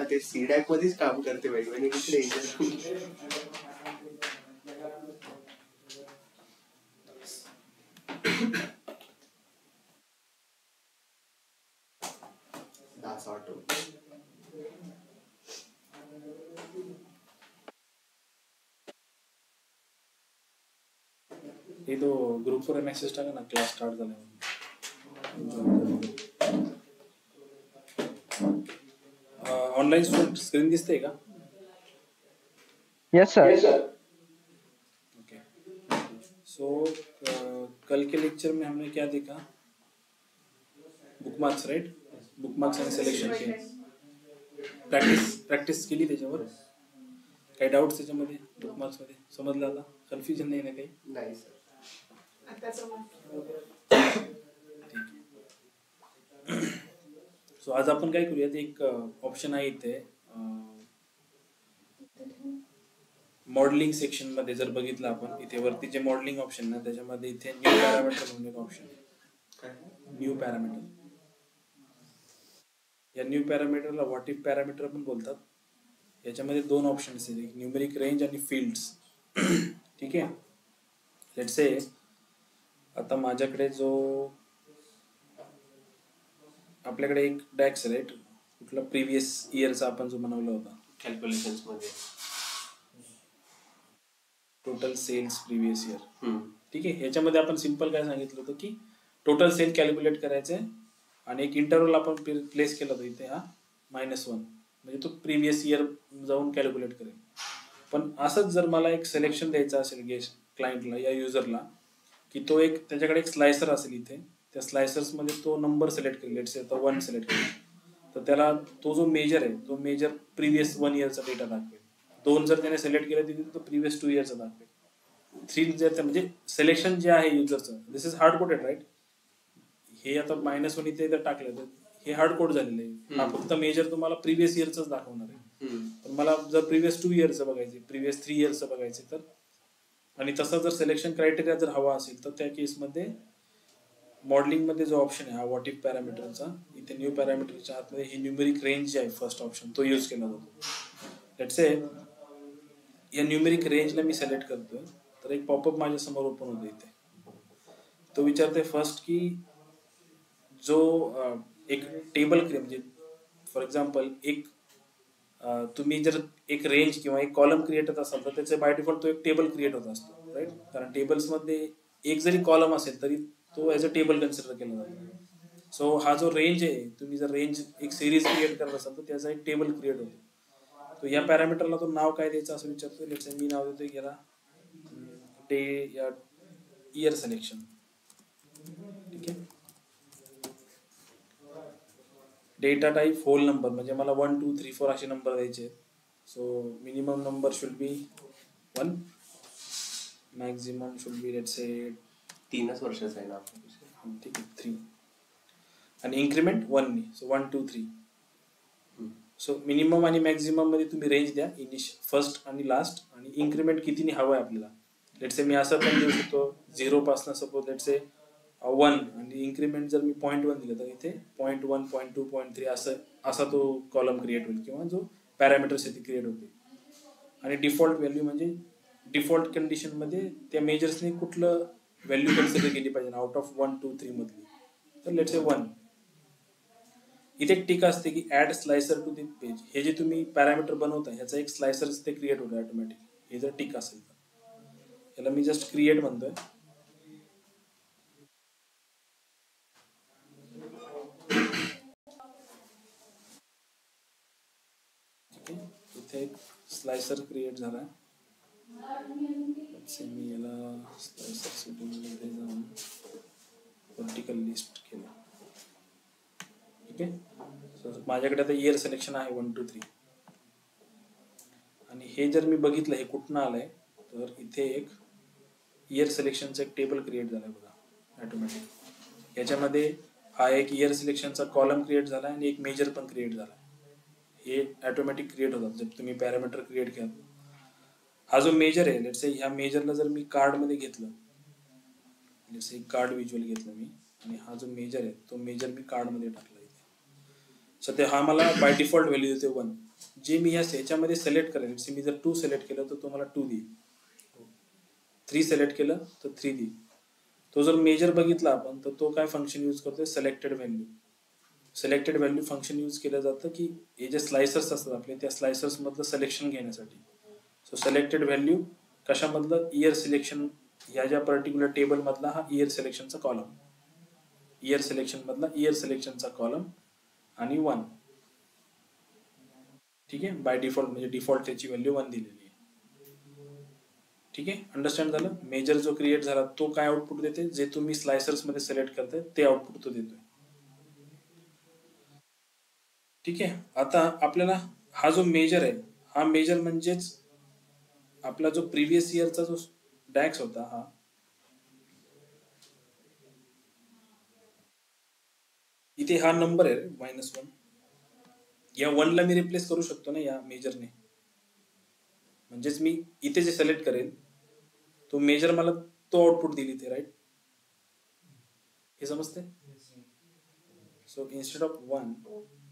ते सीडॅक मध्येच काम करते भाई, म्हणजे कुठे दास ऑटो. ये तो ग्रुप वर मेसेज टाका ना, क्लास स्टार्ट झाला. ऑनलाइन स्टूडेंट स्क्रीन दिसते का? Yes sir. ओके. सो कल के लेक्चर में हमने क्या देखा? Bookmarks, right? बुकमार्क्स आणि सिलेक्शन प्रॅक्टिस केली त्याच्यावर. काही डाऊट्स त्याच्यामध्ये बुकमार्क्स मध्ये समजलं? आता कन्फ्युजन नाही ना काही? नाही सर. सो आज आपण काय करूयात, एक ऑप्शन आहे इथे मॉडेलिंग सेक्शन मध्ये. जर बघितलं आपण इथे वरती जे मॉडेलिंग ऑप्शन ना, त्याच्यामध्ये इथे न्यू पॅरामीटर म्हणून एक ऑप्शन आहे. New parameter. या न्यू पॅरामीटरला व्हॉट इफ पॅरामीटर पण बोलतात. याच्यामध्ये दोन ऑप्शन्स आहेत, एक न्यूमेरिक रेंज आणि फील्ड्स. ठीक आहे. लेट्स से आता माझ्याकडे जो आपल्याकडे एक डॅक्स राईट, कुठला प्रिव्हियस इयरचा आपण जो बनवला होता कॅल्क्युलेशन्स मध्ये, टोटल सेल्स प्रिव्हियस इयर. ठीक आहे. याच्यामध्ये आपण सिंपल काय सांगितलं होतं की टोटल सेल कॅल्क्युलेट करायचे आणि एक इंटरव्हल आपण प्लेस केला होता इथे, हा -1, म्हणजे तो प्रिव्हियस इयर जाऊन कॅल्क्युलेट करेल. पण असंच जर मला एक सिलेक्शन द्यायचं असेल गेस्ट क्लायंटला या युजरला, की तो एक त्याच्याकडे एक स्लायसर असेल इथे, त्या स्लायसर्समध्ये तो नंबर सिलेक्ट करेल. लेट्स से आता 1 सिलेक्ट करेल, तर त्याला तो जो मेजर आहे तो मेजर प्रिव्हियस 1 इयरचा डेटा दाखवेल. 2 जर त्याने सिलेक्ट केला तिथे तो प्रिव्हियस 2 इयरचा दाखवेल. 3 जर म्हणजे सिलेक्शन जे आहे युजरचं, दिस इज हार्ड कोडेड राईट. हे आता -1 इथे जर टाकलं तर हे हार्ड कोड झालेलं आहे. हा फक्त मेजर तुम्हाला प्रिव्हियस इयरच दाखवणार आहे. पण मला जर प्रिव्हियस 2 इयरचं बघायचे, प्रिव्हियस 3 इयरचं बघायचे, तर आणि तसं जर सिलेक्शन क्रायटेरिया जर हवा असेल तर त्या केसमध्ये मॉडेलिंग मध्ये जो ऑप्शन आहे हा व्हॉट इफ पॅरामीटरचा, इथे न्यू पॅरामीटरच्या आतमध्ये ही न्यूमेरिक रेंज जे आहे फर्स्ट ऑप्शन, तो यूज केला जातो. लेट्स से या न्यूमेरिक रेंजला मी सिलेक्ट करतोय, तर एक पॉपअप माझ्या समोर ओपन होतो इथे. तो विचारतोय फर्स्ट की जो एक टेबल म्हणजे फॉर एक्झाम्पल एक तुम्ही जर एक रेंज किंवा एक कॉलम क्रिएट करत असाल तर त्याचे बाय डिफॉल्ट तो एक टेबल क्रिएट होत असतो राईट. कारण टेबल्समध्ये एक जरी कॉलम असेल तरी तो ॲज अ टेबल कन्सिडर केला जातो. सो हा जो रेंज आहे, तुम्ही जर रेंज एक सिरीज क्रिएट करत असाल तर त्याचा एक टेबल क्रिएट होतो. तो या पॅरामीटरला तो नाव काय द्यायचं असं विचारतो. लेट्स से मी नाव देतोय याला डे या इयर सिलेक्शन. ठीक आहे. डेटा टाईप होल नंबर, म्हणजे मला 1 2 3 4 असे नंबर द्यायचे. So minimum number should be 1, maximum should be let's say 3च वर्षाचा आहे ना. ठीक आहे 3, आणि इन्क्रीमेंट 1 सो 1 2 3. सो मिनिमम आणि मॅक्झिमम मध्ये तुम्ही रेंज द्या, फर्स्ट आणि लास्ट, आणि इन्क्रीमेंट कितीने हवं आहे आपल्याला. लेट्स से मी असं पण देऊ शकतो 0 पासून सपोज लेट्स से 1, आणि इन्क्रीमेंट जर मी 0.1 दिलं तर इथे 0.1 0.2 0.3 असा तो कॉलम क्रिएट होईल, किंवा जो पॅरामीटर्स इथे क्रिएट होते. आणि डिफॉल्ट व्हॅल्यू म्हणजे डिफॉल्ट कंडिशन मध्ये त्या मेजर्सने कुठलं व्हॅल्यू कन्सिडर केली पाहिजे आउट ऑफ 1 2 3 मधली. तर लेट्स से 1. इथे एक टिक असते की add slicer to the page. हे जे तुम्ही पॅरामीटर बनवता ह्याचा एक स्लायसर ते क्रिएट होतं ऑटोमॅटिक. हे जर टिक असेल तर याला मी जस्ट क्रिएट म्हणतोय. इथे एक स्लायसर क्रिएट झाला. मी याला स्लायसर सेटिंगमध्ये जाऊन वर्टिकल लिस्ट केलं. ठीक आहे. सो माझ्याकडे आता इयर सिलेक्शन आहे 1 2 3, आणि हे जर मी बघितलं हे कुठनं आलंय, तर इथे एक इयर सिलेक्शनचं एक टेबल क्रिएट झालंय बघा ऑटोमॅटिक. याच्यामध्ये हा एक इयर सिलेक्शनचा कॉलम क्रिएट झाला आणि एक मेजर पण क्रिएट झाला. हे ऑटोमॅटिक क्रिएट होतात जर तुम्ही पॅरामीटर क्रिएट केला. हा जो मेजर आहे, लेट्स से ह्या मेजरला जर मी कार्डमध्ये घेतलं, लेट्स से कार्ड व्हिज्युअल घेतलं मी, आणि हा जो मेजर आहे तो मेजर मी कार्डमध्ये टाकला इथे. सध्या हा मला बाय डिफॉल्ट व्हॅल्यू देते 1. जे मी ह्याच्यामध्ये सिलेक्ट करेल, मी जर 2 सिलेक्ट केलं तर तो मला 2 देईल, 3 सिलेक्ट केलं तर 3 देईल. तो जर मेजर बघितला आपण तर तो काय फंक्शन यूज करतोय, selected value. Selected value function use केलं जातं की हे जे स्लायसर्स असतात आपले त्या स्लायसर्स मधलं सिलेक्शन घेण्यासाठी. सो सिलेक्टेड व्हॅल्यू कशामधलं, इयर सिलेक्शन, ह्या ज्या पर्टिक्युलर टेबल मधला हा इयर सिलेक्शनचा कॉलम, इयर सिलेक्शन मधला इयर सिलेक्शनचा कॉलम आणि 1. ठीक आहे, बाय डिफॉल्ट म्हणजे डिफॉल्ट त्याची व्हॅल्यू 1 दिलेली आहे. ठीक आहे, अंडरस्टँड झालं. मेजर जो क्रिएट झाला तो काय आउटपुट देते, जे तुम्ही स्लायसर्स मध्ये सिलेक्ट करताय ते आउटपुट तो देतोय. ठीक आहे, आता आपल्याला हा जो मेजर आहे, हा मेजर म्हणजेच आपला जो प्रिव्हियस इयरचा जो डॅक्स होता, हा इथे हा नंबर आहे -1. या 1 ला मी रिप्लेस करू शकतो ना या मेजरने. म्हणजेच मी इथे जे सिलेक्ट करेल तो मेजर मला तो आउटपुट दिली ते, राईट? हे समजते? सो इन्स्टेड ऑफ 1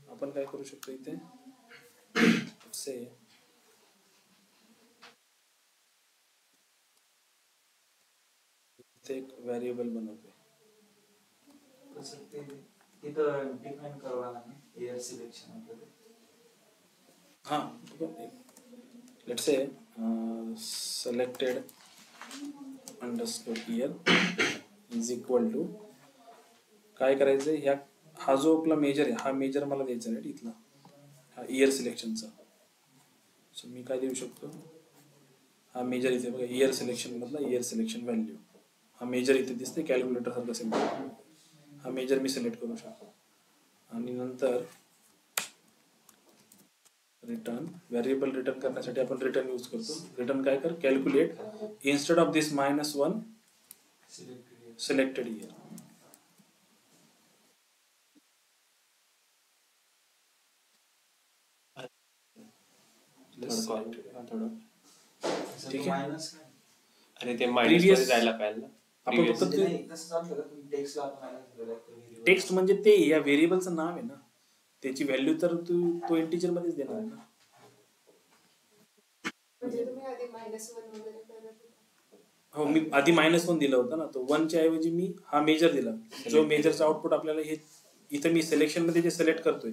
आपण काय करू शकतो, इथे से इथे एक व्हेरिएबल बनवतोय. तिथं डिफाइन करावं लागेल एअर सिलेक्शन आपल्याला. हां, let's say selected underscore year is equal to काय करायचं, ह्या हा जो आपला मेजर आहे हा मेजर मला द्यायचा आहे, इथला हा इयर सिलेक्शनचा. सो मी काय देऊ शकतो, हा मेजर इथे बघा, इयर सिलेक्शन मधला इयर सिलेक्शन व्हॅल्यू, हा मेजर इथे दिसते कॅल्क्युलेटर सारखं सिम्पल. हा मेजर मी सिलेक्ट करू शकतो आणि नंतर रिटर्न, व्हेरिएबल रिटर्न करण्यासाठी आपण रिटर्न यूज करतो. रिटर्न काय कर, calculate instead of this -1 selected year. ठीक आहे, आणि ते मायनस मध्ये जायला पाहिजे ना. आपण फक्त टेक्स्ट म्हणजे ते या व्हेरिएबलचं नाव आहे ना, त्याची व्हॅल्यू तर तो इंटिजर मध्येच देणार आहे ना. हो, मी आधी -1 दिलं होतं ना, तो 1 च्या ऐवजी मी हा मेजर दिला, जो मेजरचा आउटपुट आपल्याला हे इथं मी सिलेक्शन मध्ये जे सिलेक्ट करतोय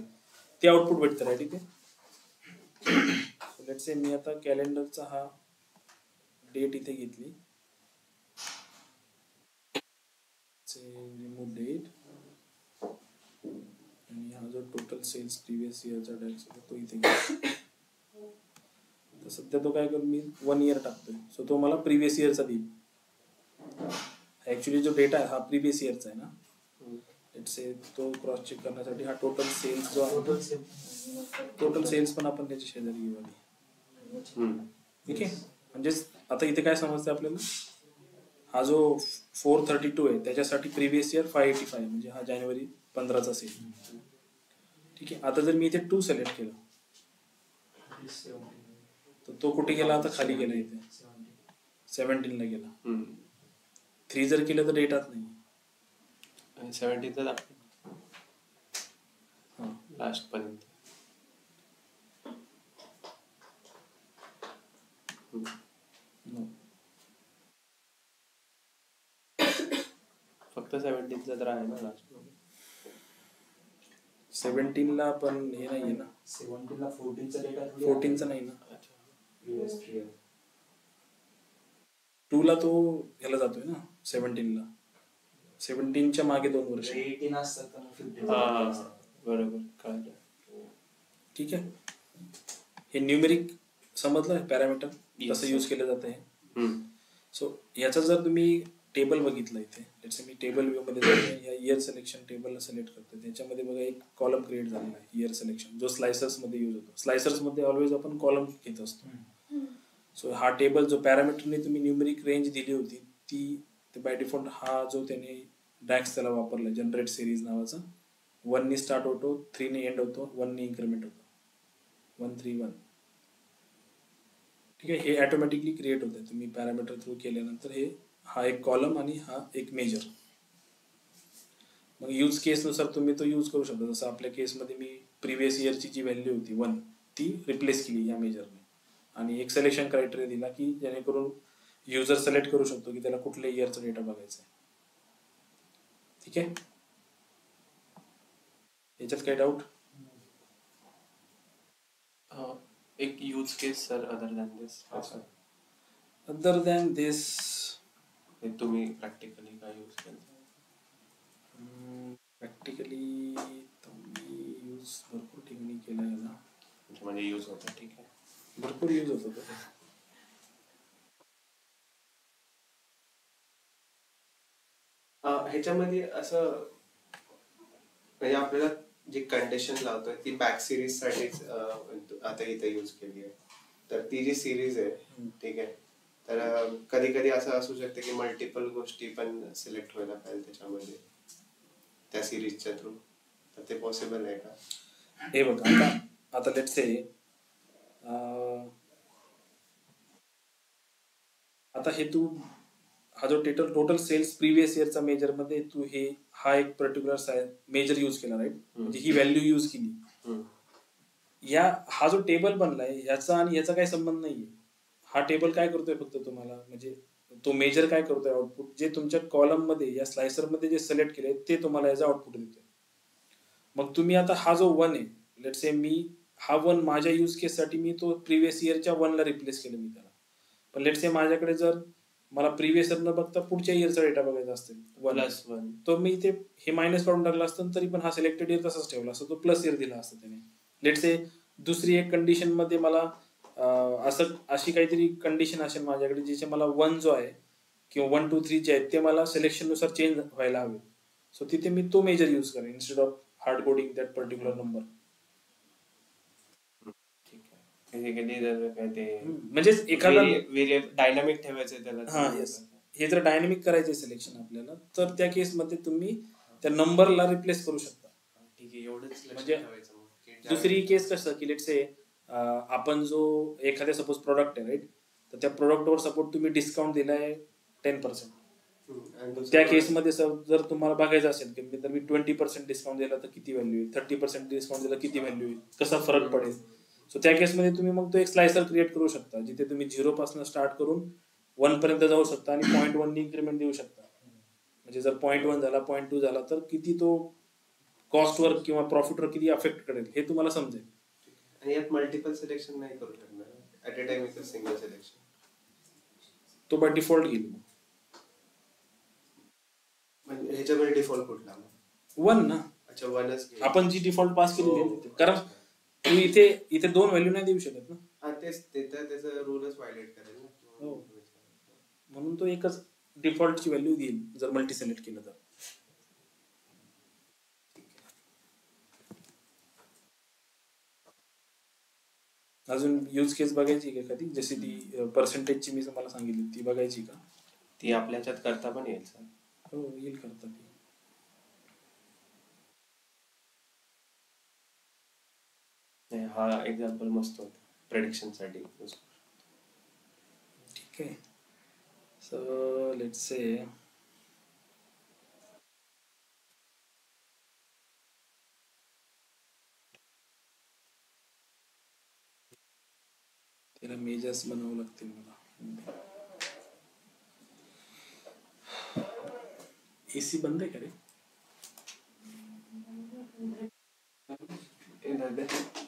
ते आउटपुट भेटतं, राईट? इथे लेट्स से मी आता कॅलेंडरचा हा डेट इथे घेतली, रिमूव्ह डेट, आणि हा जो टोटल सेल्स प्रिव्हियस इयरचा टॅक्स होता तो इथे घेतला. तर सध्या तो काय करू, मी 1 इयर टाकतोय, सो तो मला प्रिव्हियस इयरचा देईल. ऍक्च्युली जो डेटा आहे हा प्रिव्हियस इयरचा आहे ना. लेट्स से तो क्रॉस चेक करण्यासाठी हा टोटल सेल्स जो आहे, टोटल सेल्स पण आपण त्याच्या शेजारी घेऊ आधी. ठीक आहे, म्हणजेच आता इथे काय समजतं आपल्याला, हा जो 432 आहे त्याच्यासाठी प्रिव्हियस इयर 585, म्हणजे हा जानेवारी 15चा सेल. ठीक आहे, आता जर मी इथे 2 सिलेक्ट केलं तर तो कुठे गेला, आता खाली गेला, इथे 17 ला गेला. 3 जर केलं तर डेटाच नाही, 17 लास्ट पर्यंत. फक्त 17 तर आहे ना लास्ट मध्ये. 17 ला पण हे नाहीये ना, 17 ला 14चा डेटा 14चा नाही ना. 2 ला तो ह्याला जातोय ना, 17 ला. 17च्या मागे 2 वर्ष. 18 असतात तर मग 15. बरोबर, कळलं. ठीक आहे, हे न्यूमेरिक समजलं, पॅरामीटर कसं यूज केलं जातं हे. सो याचा जर तुम्ही टेबल बघितलं इथे, लेट्स मी टेबल व्ह्यू मध्ये जातो, या इयर सिलेक्शन टेबलला सिलेक्ट करतो, त्याच्यामध्ये बघा एक कॉलम क्रिएट झालेला आहे इयर सिलेक्शन, जो स्लायसर्स मध्ये यूज होतो. स्लायसर्स मध्ये ऑलवेज आपण कॉलम घेत असतो. सो हा टेबल जो पॅरामीटरने तुम्ही न्यूमेरिक रेंज दिली होती ती बाय डिफॉल्ट हा जो त्याने डॅक्स त्याला वापरला, जनरेट सिरीज नावाचा, 1 ने स्टार्ट होतो, 3 ने एंड होतो, 1 ने इन्क्रीमेंट होतो, 131. ठीक आहे, हे ऑटोमॅटिकली क्रिएट होतं तुम्ही पॅरामीटर थ्रू केल्यानंतर. हे हा एक कॉलम आणि हा एक मेजर. मग यूज केसनुसार तुम्ही तो यूज करू शकता. जसं आपल्या केसमध्ये मी प्रिव्हियस इयरची जी व्हॅल्यू होती 1 ती रिप्लेस केली या मेजरने आणि एक सिलेक्शन क्रायटेरिया दिला की जेणेकरून युजर सिलेक्ट करू शकतो की त्याला कुठल्या इयरचा डेटा बघायचा आहे. ठीक आहे, याच्यात काही डाऊट? एक यूज केस सर अदर दॅन दिस अदर दॅन दिस तुम्ही प्रॅक्टिकली काय यूज केलं? प्रॅक्टिकली मी यूज भरपूर ठिकाणी केला आहे ना, म्हणजे यूज होता. ठीक आहे, भरपूर यूज होतो तो. ह्याच्यामध्ये असं म्हणजे आपल्याला जी कंडिशन लावतोय ती बॅक सिरीज साठीच आता इथे यूज केली आहे. तर ती जी सिरीज आहे ठीक आहे, तर कधी कधी असं असू शकतं की मल्टिपल गोष्टी पण सिलेक्ट व्हायला पाहिजे त्याच्यामध्ये त्या सिरीजच्या थ्रू. तर ते पॉसिबल आहे का? हे बघ आता लेट्स से आता हे तू हा जो टोटल सेल्स प्रिव्हियस इयरचा मेजर मध्ये तू हा एक पर्टिक्युलर मेजर यूज केला राईट, म्हणजे ही व्हॅल्यू यूज केली. हा जो टेबल बनलाय ह्याचा आणि ह्याचा काही संबंध नाहीये. हा टेबल काय करतोय फक्त तुम्हाला म्हणजे तो मेजर काय करतोय आउटपुट जे तुमच्या कॉलम मध्ये या स्लायसर मध्ये जे सिलेक्ट केले ते तुम्हाला याचा आउटपुट देतोय. मग तुम्ही आता हा जो 1 आहे लेट से मी हा 1 माझ्या यूज केस साठी मी तो प्रिव्हियस इयरच्या 1 ला रिप्लेस केलं मी त्याला. पण लेट से माझ्याकडे जर मला प्रिव्हियस इयर न बघता पुढच्या इयरचा डेटा बघायचा असेल +1 तो मी ते हे मायनस काढून टाकलं असतं तरी पण हा सिलेक्टेड इयर तसाच ठेवला असता, तो प्लस इयर दिला असता त्याने. लेट से दुसरी एक कंडिशन मध्ये मला अशी काहीतरी कंडिशन असेल माझ्याकडे जिथे मला 1 जो आहे किंवा 1 2 3 जे आहेत ते मला सिलेक्शन नुसार चेंज व्हायला हवे. सो तिथे मी तो मेजर यूज करेन instead of hard coding that particular number. ठीक आहे, म्हणजे एखादा डायनामिक ठेवायचं त्याला. हे जर डायनामिक करायचं सिलेक्शन आपल्याला तर त्या केसमध्ये तुम्ही त्या नंबरला रिप्लेस करू शकता. ठीक आहे, एवढंच म्हणजे ठेवायचं. दुसरी केस कसं की लेट से आपण जो एखाद्या सपोज प्रोडक्ट आहे राईट, तर त्या प्रोडक्टवर सपोज तुम्ही डिस्काउंट दिलाय 10%. त्या केसमध्ये जर तुम्हाला बघायचं असेल की तर मी 20% डिस्काउंट दिला तर किती व्हॅल्यू येईल, 30% डिस्काउंट दिला किती व्हॅल्यू येईल, कसा फरक पडेल. सो त्या केसमध्ये तुम्ही मग तो एक स्लायसर क्रिएट करू शकता जिथे तुम्ही 0 पासून स्टार्ट करून 1 पर्यंत जाऊ शकता आणि 0.1 ने इन्क्रीमेंट देऊ शकता. म्हणजे जर 0.1 झाला 0.2 झाला तर किती तो कॉस्टवर किंवा प्रॉफिटवर किती अफेक्ट करेल हे तुम्हाला समजेल. आणि यात मल्टिपल सिलेक्शन नाही करू शकणार ऍट अ टाइम, एक सिंगल सिलेक्शन तो बाय डिफॉल्ट घेईल. म्हणजे ह्याच्यामध्ये डिफॉल्ट कुठला? 1 ना. अच्छा, 1च आपण जी डिफॉल्ट पास केली कारण तू इथे 2 व्हॅल्यू नाही देऊ शकत ना. हा तेच त्याचा रूलच व्हायलेट करेल ना. म्हणून तो एकच डिफॉल्टची व्हॅल्यू देईल जर मल्टी सिलेक्ट केलं तर. अजून यूज केस बघायची का कधी, जशी ती पर्सेंटेजची मी तुम्हाला सांगितली ती बघायची का? ती आपल्या ह्याच्यात करता पण येईल सर. हो येईल करता ती. हा एक्झाम्पल मस्त होता प्रेडिक्शन साठी. ठीक आहे, सो लेट्स से त्याला मेजर्स बनवावं लागतील मला. एसी बंद आहे का रे?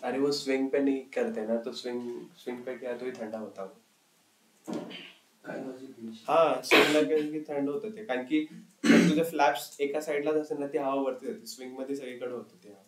अरे वो स्विंग पे नहीं करते ना, तो स्विंग पे किया तो ही ठंडा होता. हा स्विंगला केलं की थंड होतं ते, कारण की तुझे फ्लॅप्स एका साईडलाच असेल ना ती हवा वरती जाते, स्विंग मध्ये सगळीकडे होतं ते हवा.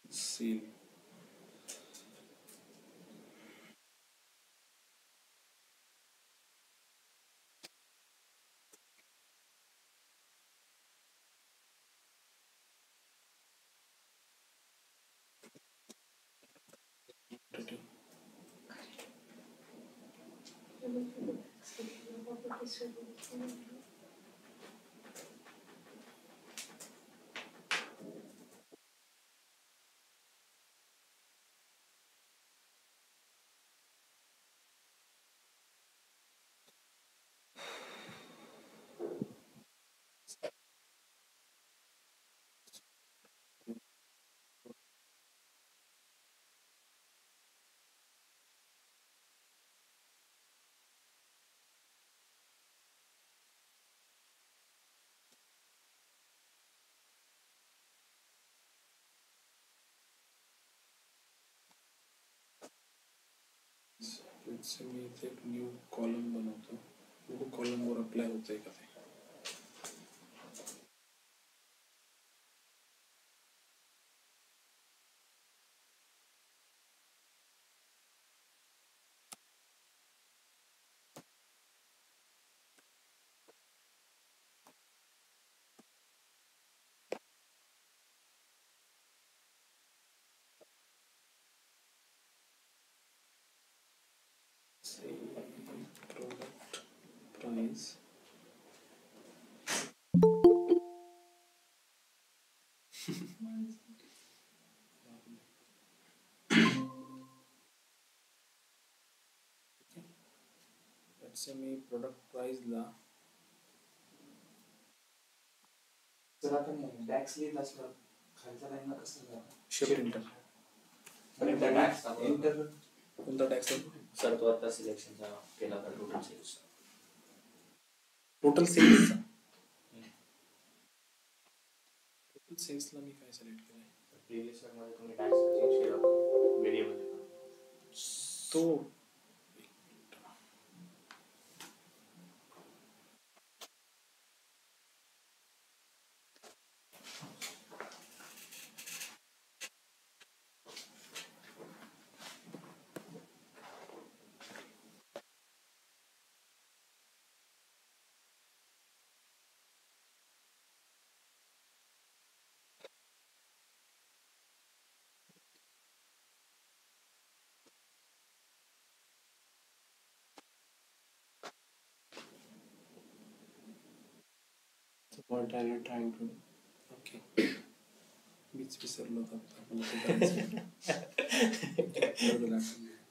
सील Let's say मी इथे एक न्यू कॉलम बनवतो, बघू कॉलमवर अप्लाय होतंय का ते. Say product price. Let's say मी प्रोडक्ट प्राइसला जर आपण बॅक स्लीव असलं खालच्या लाईनला कसं जाणार? Shift enter. इंटर कोणता टॅक्स आहे? सर तो आता सिलेक्शनचा केला तर टोटल सेल्स. टोटल सेल्सचा. टोटल सेल्सला मी काय सिलेक्ट केलंय? प्रिव्हियस मध्ये तुम्ही टॅक्स चेंज केला व्हेरिएबल तो What are you trying to do? Okay. मीच विसरलो होतो आता. मला ते करायचं.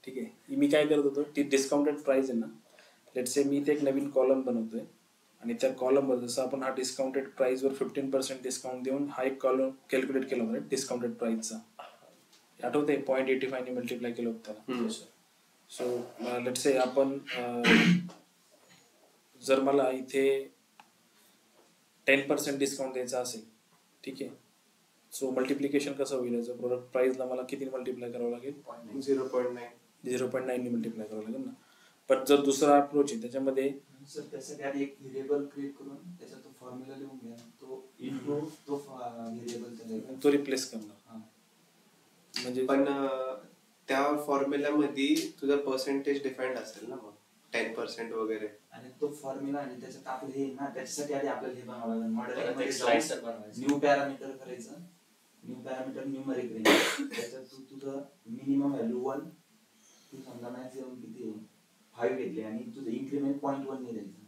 ठीक आहे. मी काय करत होतो, ती डिस्काउंटेड प्राइस आहे ना, लेट्स से मी इथे एक नवीन कॉलम बनवतोय आणि त्या कॉलमवर जसं आपण हा डिस्काउंटेड प्राइसवर 15% डिस्काउंट देऊन हा एक कॉलम कॅल्क्युलेट केला होता डिस्काउंटेड प्राइसचा. आठवते 0.85 ने मल्टिप्लाय केलं होतं त्याला. सो लेट्स से आपण जर मला इथे 10% डिस्काउंट द्यायचा असेल, ठीक आहे, सो मल्टिप्लिकेशन कसं होईल याचं? प्रोडक्ट प्राइसला मला किती मल्टिप्लाय करावं लागेल? 0.9. 0.9 ने मल्टिप्लाय करावं लागेल ना. पण जर दुसरा अप्रोच आहे त्याच्यामध्ये सर त्यासाठी आधी एक व्हेरिएबल क्रिएट करून त्याच्यात तो फॉर्म्युला लिहून घ्या, तो इंटू तो व्हेरिएबल त्याला तो रिप्लेस करणार. म्हणजे पण त्या फॉर्म्युल्यामध्ये तुझा पर्सेंटेज डिफाईंड असेल ना, मग 10% वगैरे. आणि तो फॉर्म्युला आणि त्याच्यात आपलं हे ना, त्याच्यासाठी आधी आपल्याला हे बनवावं लागेल. मॉडेल स्लाइड्स बनवायचं. न्यू पॅरामीटर करायचं. New parameter numeric range. त्याच्यात तू तुझं मिनिमम व्हॅल्यू 1, तू समजा मॅक्सिमम किती 5 घेतले आणि तुझं इन्क्रीमेंट 0.1 ने द्यायचं.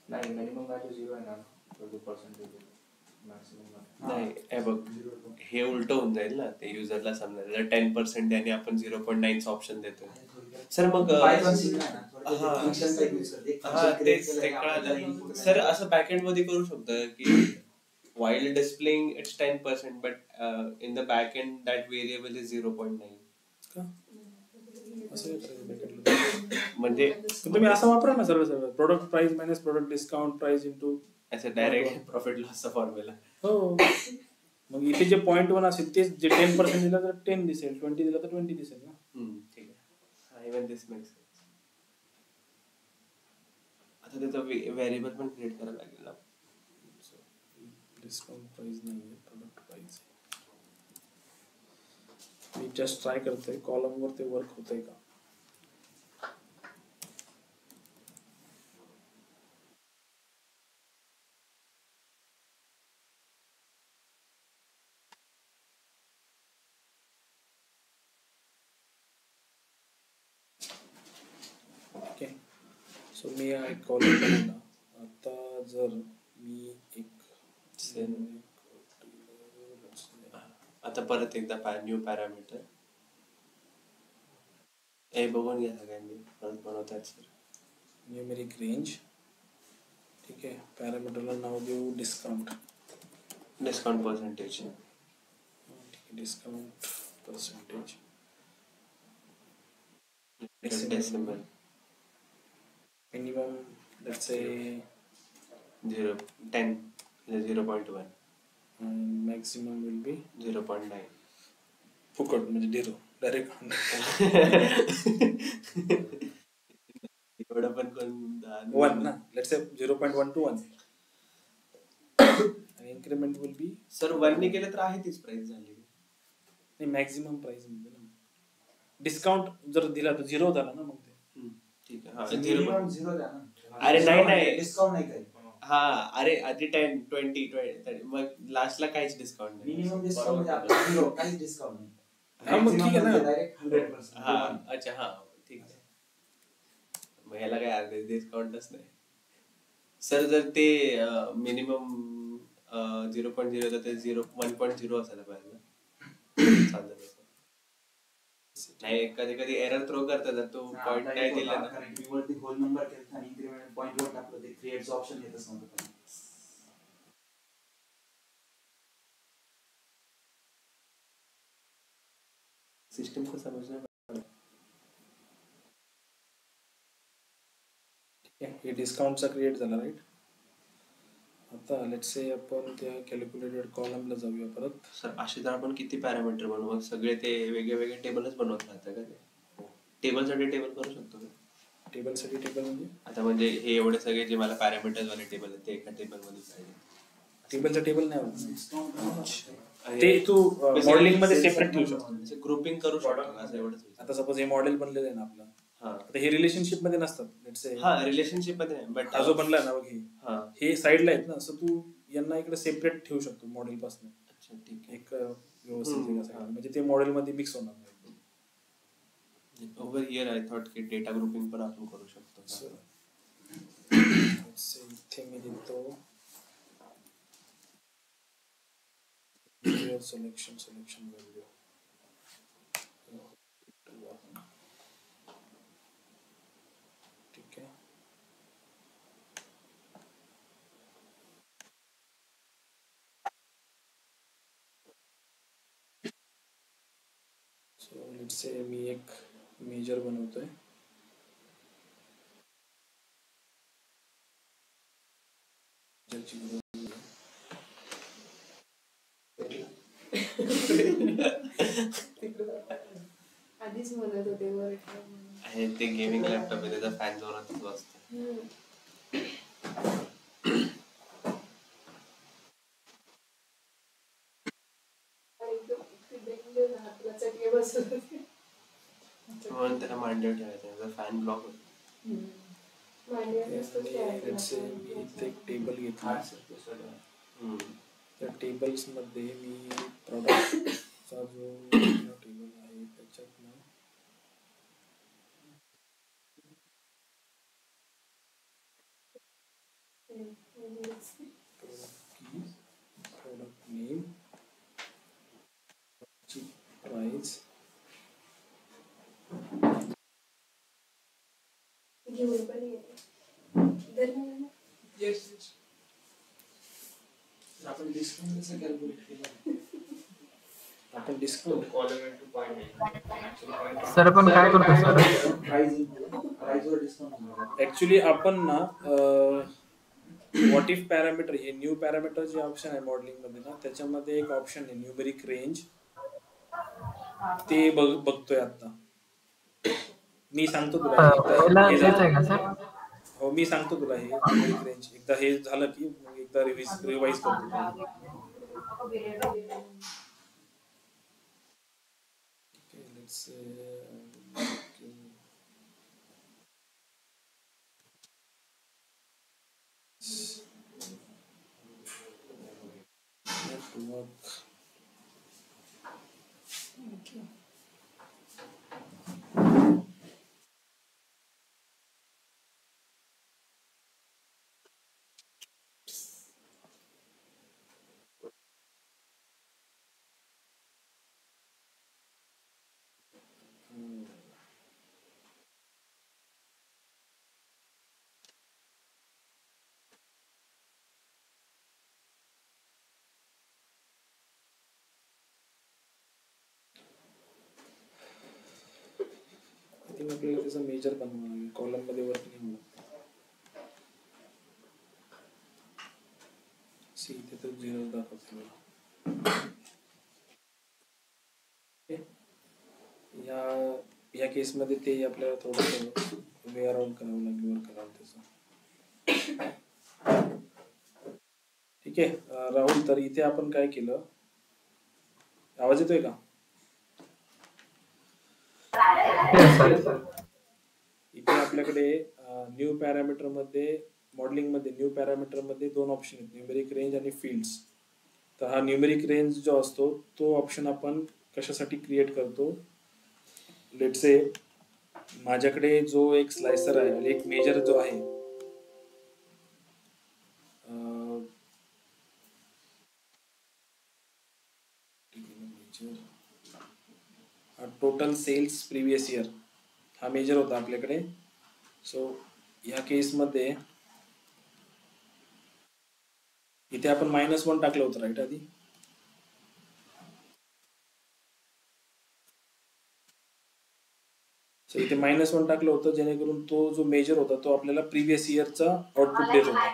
नाही मिनिमम व्हॅल्यू 0 आहे ना, 20% मॅक्सिमम नाही हे बघ, हे उलट होऊन जाईल ना, ते युजरला समजायला 10% आणि आपण 0.9 ऑप्शन देतोय. सर मग तेच ते कळालं. सर असं बॅकएंड मध्ये करू शकतो की while displaying it's 10% but in the backend that variable is 0.9. असं करायचं. म्हणजे तुम्ही असं वापरा ना सर्व product price minus product discount price into असं डायरेक्ट प्रॉफिट लॉसचा फॉर्म्युला. हो. मग इथे जे 0.1 असेल तेच जे 10% दिलं तर 10 दिसेल, 20 दिलं तर 20 दिसेल ना. ठीक आहे. इवन दिस मेक्स सेन्स. आता त्याचा व्हेरिएबल पण क्रिएट करायला लागेल ना. डिस्काउंट प्राइस नाही आहे, प्रोडक्ट प्राइस आहे. मी जस्ट ट्राय करतोय कॉलमवर ते वर्क होतंय का. सो मी हा एक कॉलम बनवला. आता जर मी एक आता परत एकदा न्यू पॅरामीटर हे बघून घ्या सगळ्यांनी परत बनवतात सर. न्यूमेरिक रेंज, ठीक आहे. पॅरामीटरला नाव देऊ डिस्काउंट. Discount percentage. ठीक आहे, discount percentage. Decimal. Minimum let's say 10 0.1 and maximum will be 0.9. फुकट म्हणजे 0 डायरेक्ट. एवढं पण कोण 1 ना, लेट्स से 0.1 to 1 आणि इन्क्रीमेंट विल बी. सर 1 ने केलं तर आहे तीच प्राइस झाली. नाही, मॅक्झिमम प्राइस म्हणजे ना, डिस्काउंट जर दिला तर 0 झाला ना मग ते. ठीक आहे. हा मिनिमम 0 द्या ना. अरे नाही डिस्काउंट नाही काही. हा अरे आधी 10 20 मग लास्टला काहीच डिस्काउंट नाही. मिनिमम डिस्काउंट म्हणजे आपला 0 काहीच डिस्काउंट नाही. हा, मग ठीक आहे ना. डायरेक्ट 100%. हा अच्छा हा ठीक आहे. मग ह्याला काय अर्धे डिस्काउंटच नाही. सर जर ते मिनिमम 0.0 तर ते 1.0 असायला पाहिजे ना. चालतं नाही, कधी कधी एरर थ्रो करतात जर तो पॉइंट नाही दिला ना. कारण मी वरती होल नंबर केला आणि इन्क्रीमेंट पॉइंट वर टाकलं ते क्रिएटचं ऑप्शन येतच नव्हतं. सिस्टम को समझना. हे डिस्काउंटचा क्रिएट झाला राईट. आता लेट्स से आपण त्या कॅल्क्युलेटेड कॉलमला जाऊया परत. सर असे तर आपण किती पॅरामीटर बनवू, सगळे ते वेगळे वेगळे टेबलच बनवत राहतं का ते. टेबलसाठी टेबल करू शकतो का. टेबलसाठी टेबल म्हणजे आता म्हणजे हे एवढे सगळे जे मला पॅरामीटर्स वाले टेबल आहेत ते एका टेबल मध्ये पाहिजे. टेबलचा टेबल नाही होत ते तू मॉडेलिंग मध्ये सेपरेट ठेवू शकतो. ग्रुपिंग करू शकतो असं एवढंच. आता सपोज हे मॉडेल बनलेलं आहे ना आपलं, हा आता हे रिलेशनशिप मध्ये नसतात. लेट्स से हा रिलेशनशिप मध्ये नाही, बट हा जो बनलाय ना बघ हा हे साईडला आहेत ना, असं तू यांना इकडे सेपरेट ठेवू शकतो मॉडेल पासून. अच्छा ठीक आहे. एक व्यवस्थित एका side ला. म्हणजे ते मॉडेल मध्ये मिक्स होणार नाही. ओव्हर हिअर आय थॉट की डेटा ग्रुपिंग पण आपण करू शकतो. इथे मी देतो सिलेक्शन व्हॅल्यू. ठीक आहे. सो लेट्स से मी एक मेजर बनवतोय. आधीच म्हणत होते वर आहे ते गेमिंग लॅपटॉप आहे, त्याचा फॅन जोरातच वाजतो. म्हणून त्याला मांडीवर ठेवायचं, त्याचा फॅन ब्लॉक होतो. लेट्स से मी इथे एक टेबल घेतला. त्या टेबल्स मध्ये मी प्रॉडक्टचा जो टेबल आहे त्याच्यात ना प्रोडक्ट नेम, प्राइस, घेऊन पण येते. आपण डिस्काउंट कसं कॅल्क्युलेट केलं. आपण डिस्काउंट सर आपण काय करतो सर, प्राइस वर डिस्काउंट. ऍक्च्युली आपण ना व्हॉट इफ पॅरामीटर, हे न्यू पॅरामीटर जे ऑप्शन आहे मॉडेलिंग मध्ये ना, त्याच्यामध्ये एक ऑप्शन आहे न्यूमेरिक रेंज. ते बघतोय आता मी. सांगतो तुला का सर. हो मी सांगतो तुला हे न्यूमेरिक रेंज. एकदा हे झालं की मग एकदा रिवाइज करतो. Let's network. आपल्याला त्याचं मेजर बनवावं लागेल, कॉलम मध्ये वर्क नाही होणार. इथे तर 0 दाखवतो मला. या केसमध्ये ते आपल्याला थोडंसं वे अराउंड करावं लागेल, वर्क करावं त्याचं. ठीक आहे राहुल, तर इथे आपण काय केलं, आवाज येतोय का? इथे आपल्याकडे न्यू पॅरामीटर मध्ये, मॉडेलिंग मध्ये न्यू पॅरामीटर मध्ये 2 ऑप्शन आहेत, न्यूमेरिक रेंज आणि फील्ड्स. तर हा न्यूमेरिक रेंज जो असतो तो ऑप्शन आपण कशासाठी क्रिएट करतो, लेट्स से माझ्याकडे जो एक स्लायसर आहे, एक मेजर जो आहे, टोटल सेल्स प्रिव्हियस इयर हा मेजर होता आपल्याकडे. सो या केसमध्ये इथे आपण -1 टाकलं होतं राईट आधी. सो इथे -1 टाकलं होतं जेणेकरून तो जो मेजर होता तो आपल्याला प्रिव्हियस इयरचा आउटपुट देत होता.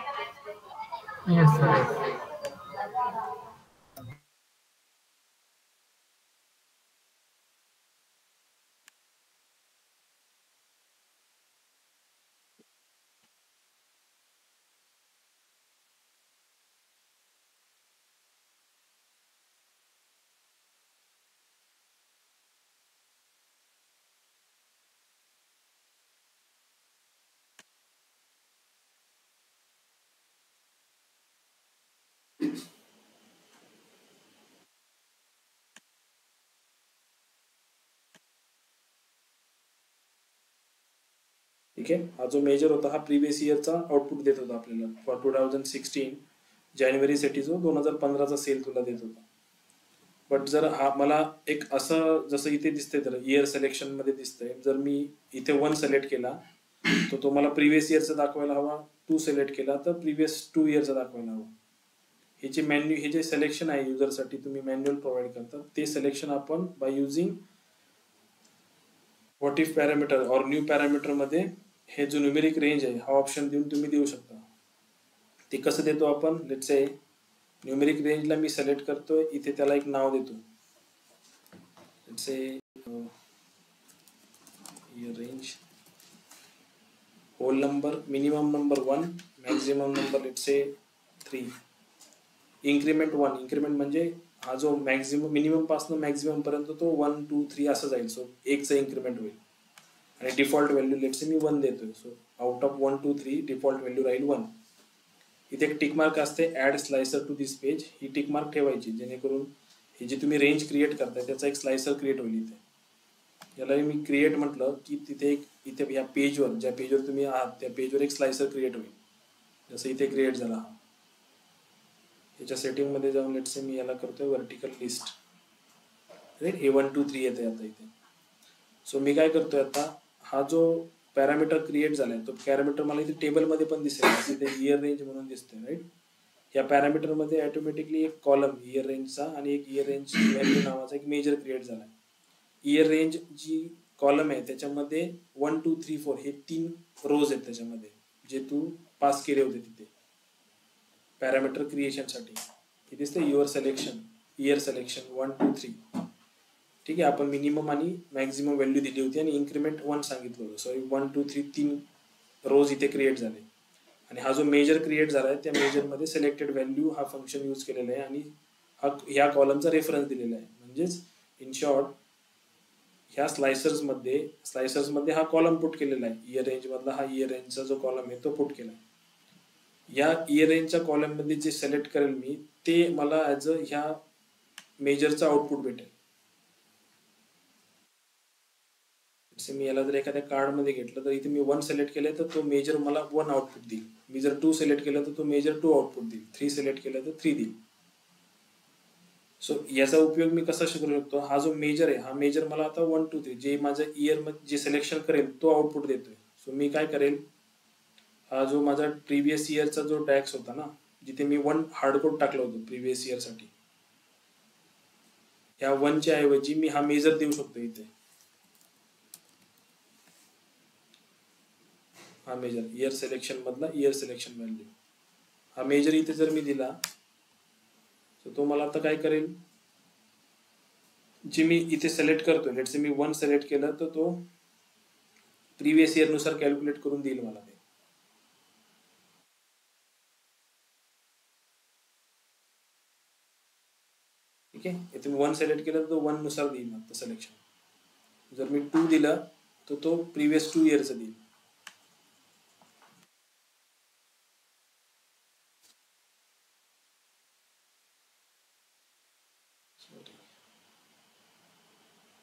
Yes, sir. ठीक आहे, हा जो मेजर होता हा प्रिव्हियस इयरचा आउटपुट देत होता आपल्याला फॉर 2016 जानेवारीसाठी जो 2015चा सेल तुला देत होता. बट जर हा मला एक असं जसं इथे दिसतंय तर इयर सिलेक्शन मध्ये दिसतंय, जर मी इथे 1 सिलेक्ट केला तर तो मला प्रिव्हियस इयरचा दाखवायला हवा, 2 सिलेक्ट केला तर प्रिव्हियस 2 इयरचा दाखवायला हवा. हे जे सिलेक्शन आहे युजरसाठी तुम्ही मॅन्युअल प्रोव्हाइड करता, ते सिलेक्शन आपण by using what if parameter और न्यू पॅरामीटर मध्ये हे जो न्यूमेरिक रेंज आहे हा ऑप्शन देऊन तुम्ही देऊ शकता. ते कसं देतो आपण, लेट्स से न्यूमेरिक रेंजला मी सिलेक्ट करतोय, इथे त्याला एक नाव देतो, let's say range whole number, minimum number 1, maximum number let's say 3, increment 1. Increment म्हणजे हा जो मॅक्झिमम मिनिमम पासून मॅक्झिमम पर्यंत तो 1, 2, 3 असं जाईल. सो 1चं इन्क्रीमेंट होईल आणि डिफॉल्ट व्हॅल्यू लेट्स से मी 1 देतोय. So out of 1, 2, 3 default value राहील 1. इथे एक टिक मार्क असते, add slicer to this page. ही टिक मार्क ठेवायची जेणेकरून ही जी तुम्ही रेंज क्रिएट करताय त्याचा एक स्लायसर क्रिएट होईल. इथे याला मी क्रिएट म्हटलं की तिथे एक इथे ह्या पेजवर, ज्या पेजवर तुम्ही आहात त्या पेजवर एक स्लायसर क्रिएट होईल, जसं इथे क्रिएट झाला. याच्या सेटिंग मध्ये जाऊन लेट्स से मी याला करतोय व्हर्टिकल लिस्ट, राईट. हे 1, 2, 3 येते आता इथे. सो मी काय करतोय आता, हा जो पॅरामीटर क्रिएट झालाय तो पॅरामीटर मला इथे टेबल मध्ये पण दिसेल, इथे इयर रेंज म्हणून दिसतोय, राईट. या पॅरामीटर मध्ये ऑटोमॅटिकली एक कॉलम इयर रेंजचा आणि एक इयर रेंज व्हॅल्यू नावाचा एक मेजर क्रिएट झालाय. इयर रेंज जी कॉलम आहे त्याच्यामध्ये 1, 2, 3, 4 हे 3 रोज आहेत त्याच्यामध्ये, जे तू पास केले होते तिथे पॅरामीटर क्रिएशन साठी. हे दिसतं युअर सिलेक्शन, इयर सिलेक्शन 1, 2, 3. ठीक आहे, आपण मिनिमम आणि मॅक्झिमम व्हॅल्यू दिली होती आणि इन्क्रीमेंट 1 सांगितलं होतं. सॉरी 1, 2, 3 3 रोज इथे क्रिएट झाले. आणि हा जो मेजर क्रिएट झालाय त्या मेजर मध्ये सिलेक्टेड व्हॅल्यू हा फंक्शन यूज केलेला आहे आणि ह्या कॉलमचा रेफरन्स दिलेला आहे. म्हणजेच इन शॉर्ट ह्या स्लायसर्स मध्ये हा कॉलम पुट केलेला आहे. इयर रेंज मधला हा इयर रेंजचा जो कॉलम आहे तो पुट केला आहे. या इयर रेंजच्या कॉलम मध्ये जे सिलेक्ट करेल मी ते मला ऍज अ ह्या मेजरचा आउटपुट भेटेल. मी याला जर एखाद्या कार्ड मध्ये घेतलं तर इथे मी 1 सिलेक्ट केलं तर तो मेजर मला 1 आउटपुट देईल. मी जर 2 सिलेक्ट केलं तर तो मेजर 2 आउटपुट देईल. 3 सिलेक्ट केलं तर 3 देईल. सो याचा उपयोग मी कसा करू शकतो, हा जो मेजर आहे हा मेजर मला आता 1, 2, 3 जे माझं इयर मध्ये जे सिलेक्शन करेल तो आउटपुट देतोय. सो मी काय करेल, हा जो माझा प्रिव्हियस इयरचा जो टॅक्स होता ना, जिथे मी 1 हार्डकोड टाकलं होतं प्रिव्हियस इयर साठी, ह्या 1च्या ऐवजी मी हा मेजर देऊ शकतो इथे. हा मेजर इयर सिलेक्शन मधला इयर सिलेक्शन व्हॅल्यू, हा मेजर इथे जर मी दिला तर तो मला आता काय करेल, जी मी इथे सिलेक्ट करतोय, लेट्स से मी 1 सिलेक्ट केलं तर तो प्रिव्हियस इयर नुसार कॅल्क्युलेट करून देईल मला ते. ठीक आहे, इथे मी 1 सिलेक्ट केलं तर तो 1 नुसार देईल आता सिलेक्शन. जर मी 2 दिलं तर तो प्रिव्हियस 2 इयरचं देईल.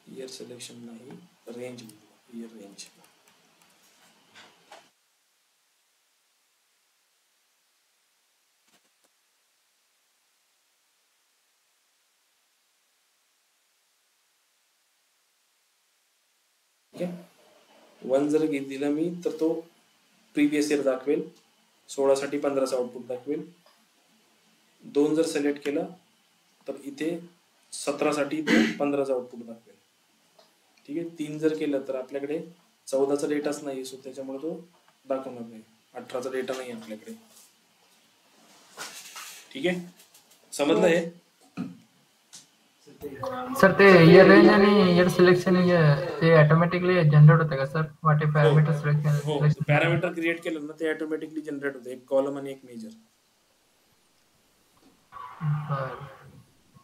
इयर सिलेक्शन नाही, रेंज, इयर रेंज. ठीक आहे, 1 जर दिला मी तर तो प्रिव्हियस इयर दाखवेल, 16 साठी 15चं आउटपुट दाखवेल. 2 जर सिलेक्ट केलं तर इथे 17 साठी तो 15चं आउटपुट दाखवेल. ठीक आहे, 3 जर केलं तर आपल्याकडे 14चा डेटाच नाही, सो त्याच्यामुळे तो दाखवणार नाही, 18चा डेटा नाही आपल्याकडे. ठीक आहे, समजलं हे? सर ते इयर रेंज आणि इयर सिलेक्शन ते ऑटोमॅटिकली जनरेट होते का सर? वाटे पॅरामीटर हो, सिलेक्शन पॅरामीटर क्रिएट केलं ना ते ऑटोमॅटिकली जनरेट होते, एक कॉलम आणि एक मेजर.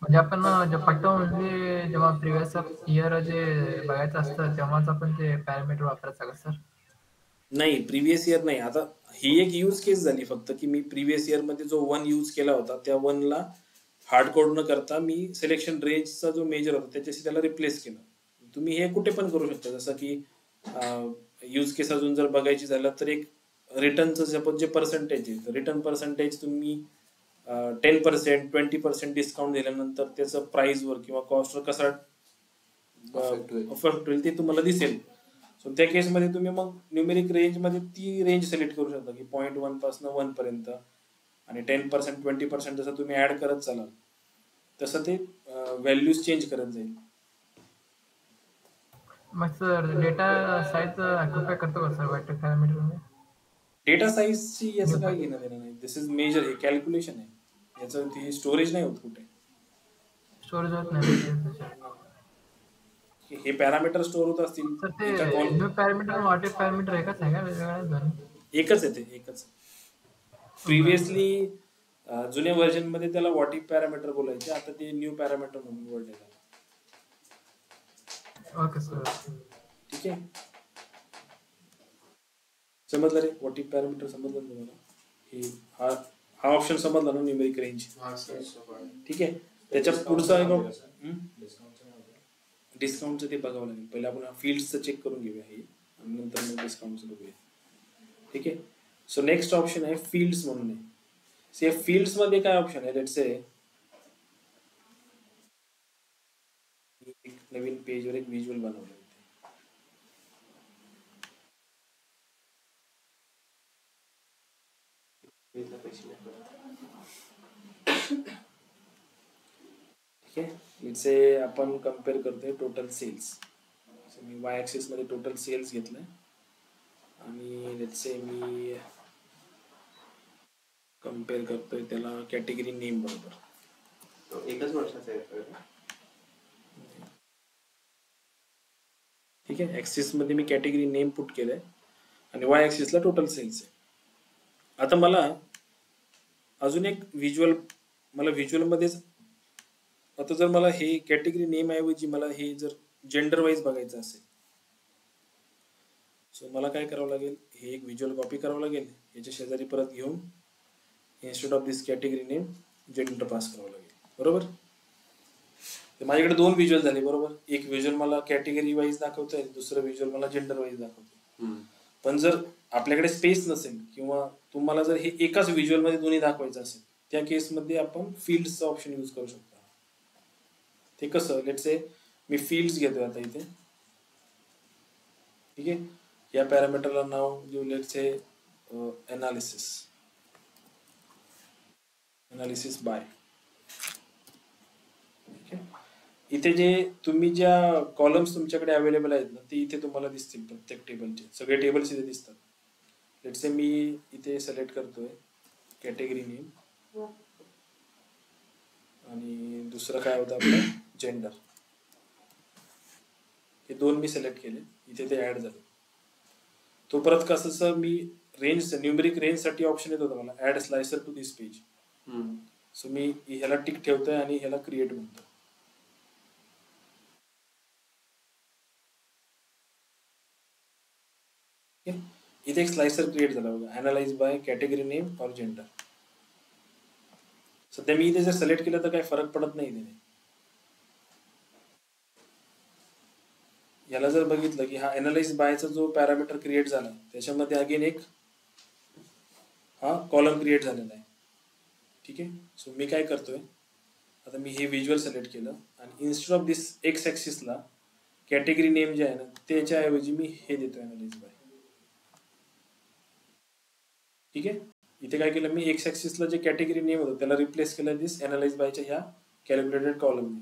म्हणजे आपण फक्त म्हणजे जेव्हा प्रिव्हियस इयर जे बघायचं असतं तेव्हाच आपण ते पॅरामीटर वापरायचं का सर? नाही, प्रिव्हियस इयर नाही. आता ही एक यूज केस झाली फक्त की मी प्रिव्हियस इयर मध्ये जो 1 यूज केला होता त्या 1 ला हार्ड कोड न करता मी सिलेक्शन रेंजचा जो मेजर होता त्याच्याशी त्याला रिप्लेस केलं. तुम्ही हे कुठे पण करू शकता, जसं की यूज केस अजून जर बघायची झालं तर एक रिटर्नचं सपोज जे पर्सेंटेज आहे, रिटर्न पर्सेंटेज तुम्ही 10%, 20% डिस्काउंट दिल्यानंतर त्याचं प्राइसवर किंवा कॉस्टवर कसा इफेक्ट होईल ते तुम्हाला दिसेल. सो त्या केसमध्ये तुम्ही मग न्यूमेरिक रेंजमध्ये ती रेंज सिलेक्ट करू शकता की 0.1 पासून 1 पर्यंत, आणि 10%, 20% जसं तुम्ही ऍड करत चालाल तसं ते व्हॅल्यूज चेंज करत जाईल. मग सर डेटा साईज ऑक्युपाय करतो का सर वाईट पॅरामीटर मध्ये? डेटा साईजची याचं काही घेणं देणं नाही, दिस इज मेजर, हे कॅल्क्युलेशन आहे, याचं ते स्टोरेज नाही होत कुठे. स्टोरेज होत नाही हे पॅरामीटर स्टोअर होत असतील सर. ते एका कॉल, न्यू पॅरामीटर वाटे पॅरामीटर आहे का सांगा वेगवेगळ्या? एकच येते, एकच. प्रिव्हियसली जुन्या व्हर्जन मध्ये त्याला व्हॉट इफ पॅरामीटर बोलायचे, आता ते न्यू पॅरामीटर म्हणून बोलले जातात. Okay sir. ठीक आहे, समजलं रे? व्हॉट इफ पॅरामीटर समजलं ना तुम्हाला? हे हा ऑप्शन समजला ना, न्यूमेरिक रेंज. ठीक आहे, त्याच्या पुढचा डिस्काउंटचं ते बघावं लागेल. पहिले आपण फील्ड्सचं चेक करून घेऊया हे, आणि नंतर मग डिस्काउंटचं बघूया. ठीक आहे, सो नेक्स्ट ऑप्शन आहे फील्ड्स म्हणून आहे. या फील्ड्स मध्ये काय ऑप्शन आहे, लेट्स से एक नवीन पेजवर एक व्हिज्युअल बनवलं. ठीक आहे, लेट्स से आपण कम्पेअर करतोय टोटल सेल्स. मी वाय ऍक्सिस मध्ये टोटल सेल्स घेतलंय, आणि लेट्स से मी कम्पेअर करतोय त्याला कॅटेगरी नेम बरोबर. एकच वर्षाचा आहे. ठीक आहे, ऍक्सिस मध्ये मी कॅटेगरी नेम पुट केलंय आणि वाय ऍक्सिसला टोटल सेल्स आहे. आता मला अजून एक व्हिज्युअल मध्येच, आता जर मला हे कॅटेगरी नेम ऐवजी मला हे जर जेंडर वाईज बघायचं असेल, सो मला काय करावं लागेल, हे एक व्हिज्युअल कॉपी करावं लागेल, याच्या शेजारी परत घेऊन instead of this category name gender pass करावं लागेल. बरोबर, माझ्याकडे 2 व्हिज्युअल झाले. बरोबर, एक व्हिज्युअल मला कॅटेगरी वाईज दाखवतोय, दुसरं व्हिज्युअल मला जेंडर वाईज दाखवतोय. पण जर आपल्याकडे स्पेस नसेल किंवा तुम्हाला जर हे एकाच व्हिज्युअल मध्ये दोन्ही दाखवायचं असेल, त्या केसमध्ये आपण फील्ड्सचा ऑप्शन यूज करू शकतो. ते कसं, लेट्स से मी फील्ड्स घेतोय आता इथे. ठीक आहे, या पॅरामीटरला नाव देऊ लेट्स से अनालिसिस बाय. इथे जे तुम्ही ज्या कॉलम्स तुमच्याकडे अवेलेबल आहेत ना, ते इथे तुम्हाला दिसतील. प्रत्येक टेबलचे सगळे टेबल्स इथे दिसतात. लेट्स से मी इथे सिलेक्ट करतोय कॅटेगरी नेम आणि दुसरं काय होतं आपलं जेंडर. हे 2 मी सिलेक्ट केले, इथे ते ऍड झाले. तो परत कसं मी रेंज न्यूमेरिक रेंज साठी ऑप्शन येत होता मला add slicer to this page. So मी ह्याला टिक ठेवतोय आणि ह्याला क्रिएट म्हणतो. इथे एक स्लायसर क्रिएट झाला बघा, अनालाइज बाय कॅटेगरी नेम और जेंडर. सध्या मी इथे जर सिलेक्ट केलं तर काही फरक पडत नाही इथे. याला जर बघितलं की हा अनालाइज बायचा जो पॅरामीटर क्रिएट झाला त्याच्यामध्ये अगेन एक हा कॉलम क्रिएट झालेला आहे. ठीक आहे. सो मी काय करतोय आता मी हे व्हिज्युअल सिलेक्ट केलं आणि इन्स्टेड ऑफ दिस एक्स ऍक्सिसला कॅटेगरी नेम जे आहे ना त्याच्याऐवजी मी हे देतोय अनालाइज बाय. ठीक आहे. इथे काय केलं मी एक्स ऍक्सिसला जे कॅटेगरी नेम होतं त्याला रिप्लेस केलं दिस अनालाइज बायच्या ह्या कॅल्क्युलेटेड कॉलमने.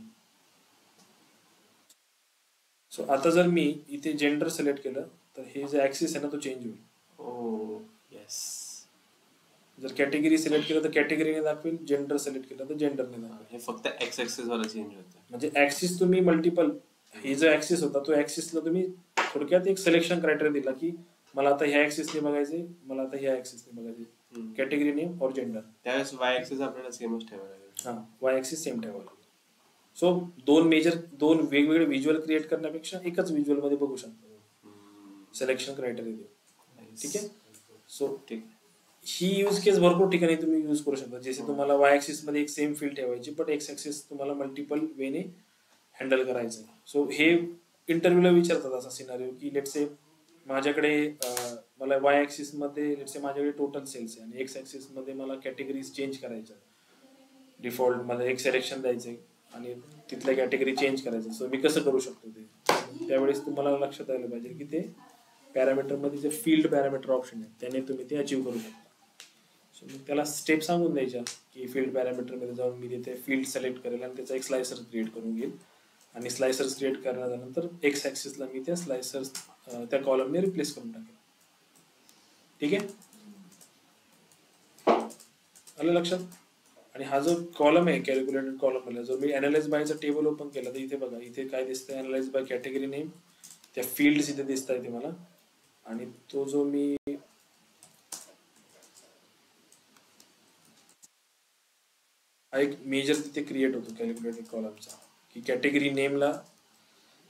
सो आता जर मी इथे जेंडर सिलेक्ट केलं तर हे जे ऍक्सिस आहे ना तो चेंज होईल. ओ येस. जर कॅटेगरी सिलेक्ट केलं तर कॅटेगरीने दाखवेल, जेंडर सिलेक्ट केलं तर जेंडरने दाखवेल. हे फक्त एक्स ऍक्सिस वाला चेंज होतं. म्हणजे ऍक्सिस तुम्ही मल्टिपल, हे जो ऍक्सिस होता तो ऍक्सिसला तुम्ही थोडक्यात एक सिलेक्शन क्रायटेरिया दिला की मला आता ह्या ऍक्सिसने बघायचे, मला आता ह्या ऍक्सिसने बघायचे, कॅटेगरी नेम और जेंडर. त्यावेळेस वाय ऍक्सिस आपल्याला सेमच ठेवायला लागेल. हा, वाय ऍक्सिस सेम ठेवायला लागेल. सो दोन वेगवेगळे व्हिज्युअल क्रिएट करण्यापेक्षा एकच व्हिज्युअल मध्ये बघू शकतो सिलेक्शन क्रायटेरिया देऊ. ठीक आहे. सो ठीक. ही यूज केस भरपूर ठिकाणी तुम्ही यूज करू शकता. जसे तुम्हाला वाय ऍक्सिस मध्ये एक सेम फील्ड ठेवायची पण एक्स ऍक्सिस तुम्हाला मल्टिपल वेने हँडल करायचं. सो हे इंटरव्ह्यूला विचारतात असा सिनारिओ की लेट्स से माझ्याकडे मला वाय ऍक्सिस मध्ये लेट्स से माझ्याकडे टोटल सेल्स आहे आणि एक्स ऍक्सिस मध्ये मला कॅटेगरीज चेंज करायच्या. डिफॉल्ट मध्ये एक सिलेक्शन द्यायचंय आणि तिथल्या कॅटेगरी चेंज करायचं. सो मी कसं करू शकतो ते, त्यावेळेस तुम्हाला लक्षात आलं पाहिजे की ते पॅरामीटर मध्ये जे फील्ड पॅरामीटर ऑप्शन आहे त्याने तुम्ही ते अचीव्ह करू शकता. सो मी त्याला स्टेप सांगून द्यायच्या की फील्ड पॅरामीटर मध्ये जाऊन मी तिथे फील्ड सिलेक्ट करेल आणि त्याचा एक स्लायसर क्रिएट करून घेईल आणि स्लायसर्स क्रिएट करण्यानंतर एक्स ऍक्सिसला मी त्या स्लायसर्स त्या कॉलमने रिप्लेस करून टाकेल. ठीक आहे. आलं लक्षात. आणि हा जो कॉलम आहे कॅल्क्युलेटेड कॉलम मध्ये जर मी अनालाइज बायचा टेबल ओपन केला तर इथे बघा इथे काय दिसतंय अनालाइज बाय कॅटेगरी नेम, त्या फील्ड्स इथे दिसत आहे मला आणि तो जो मी हा एक मेजर तिथे क्रिएट होतो कॅल्क्युलेटेड कॉलमचा की कॅटेगरी नेमला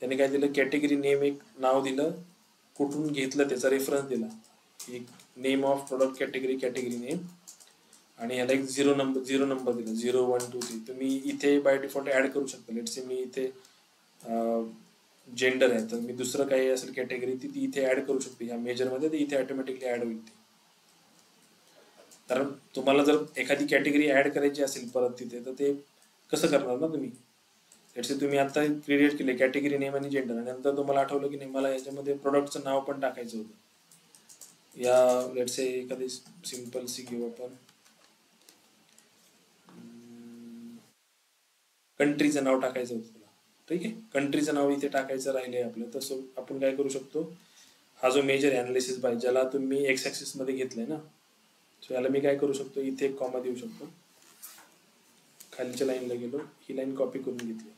त्याने काय दिलं, कॅटेगरी नेम एक नाव दिलं, कुठून घेतलं त्याचा रेफरन्स दिला, एक name of product category category name आणि ह्याला एक झिरो नंबर दिला 0 1 2 3. तुम्ही इथे बाय डिफॉल्ट ऍड करू शकता. लेट्स से मी इथे जेंडर आहे तर मी दुसरं काही असेल कॅटेगरी ती इथे ऍड करू शकते ह्या मेजर मध्ये, तर इथे ऑटोमॅटिकली ऍड होईल ती. कारण तुम्हाला जर एखादी कॅटेगरी ऍड करायची असेल परत तिथे तर ते कसं करणार ना तुम्ही. लेट्स से तुम्ही आता क्रिएट केले कॅटेगरी नेम आणि जेंडर आणि नंतर तुम्हाला आठवलं की नाही मला याच्यामध्ये प्रोडक्टचं नाव पण टाकायचं होतं. या लेट्स से एखादी सिंपल सी घेऊ आपण, कंट्रीचं नाव टाकायचं होतं तुला. ठीक आहे. कंट्रीचं नाव इथे टाकायचं राहिले आपलं. तसं आपण काय करू शकतो, हा जो मेजर अनालिसिस बाय ज्याला तुम्ही एक्स ऍक्सिस मध्ये घेतलंय ना, सो याला मी काय करू शकतो इथे एक कॉमा देऊ शकतो. खालीच्या लाईनला गेलो, ही लाईन कॉपी करून घेतली.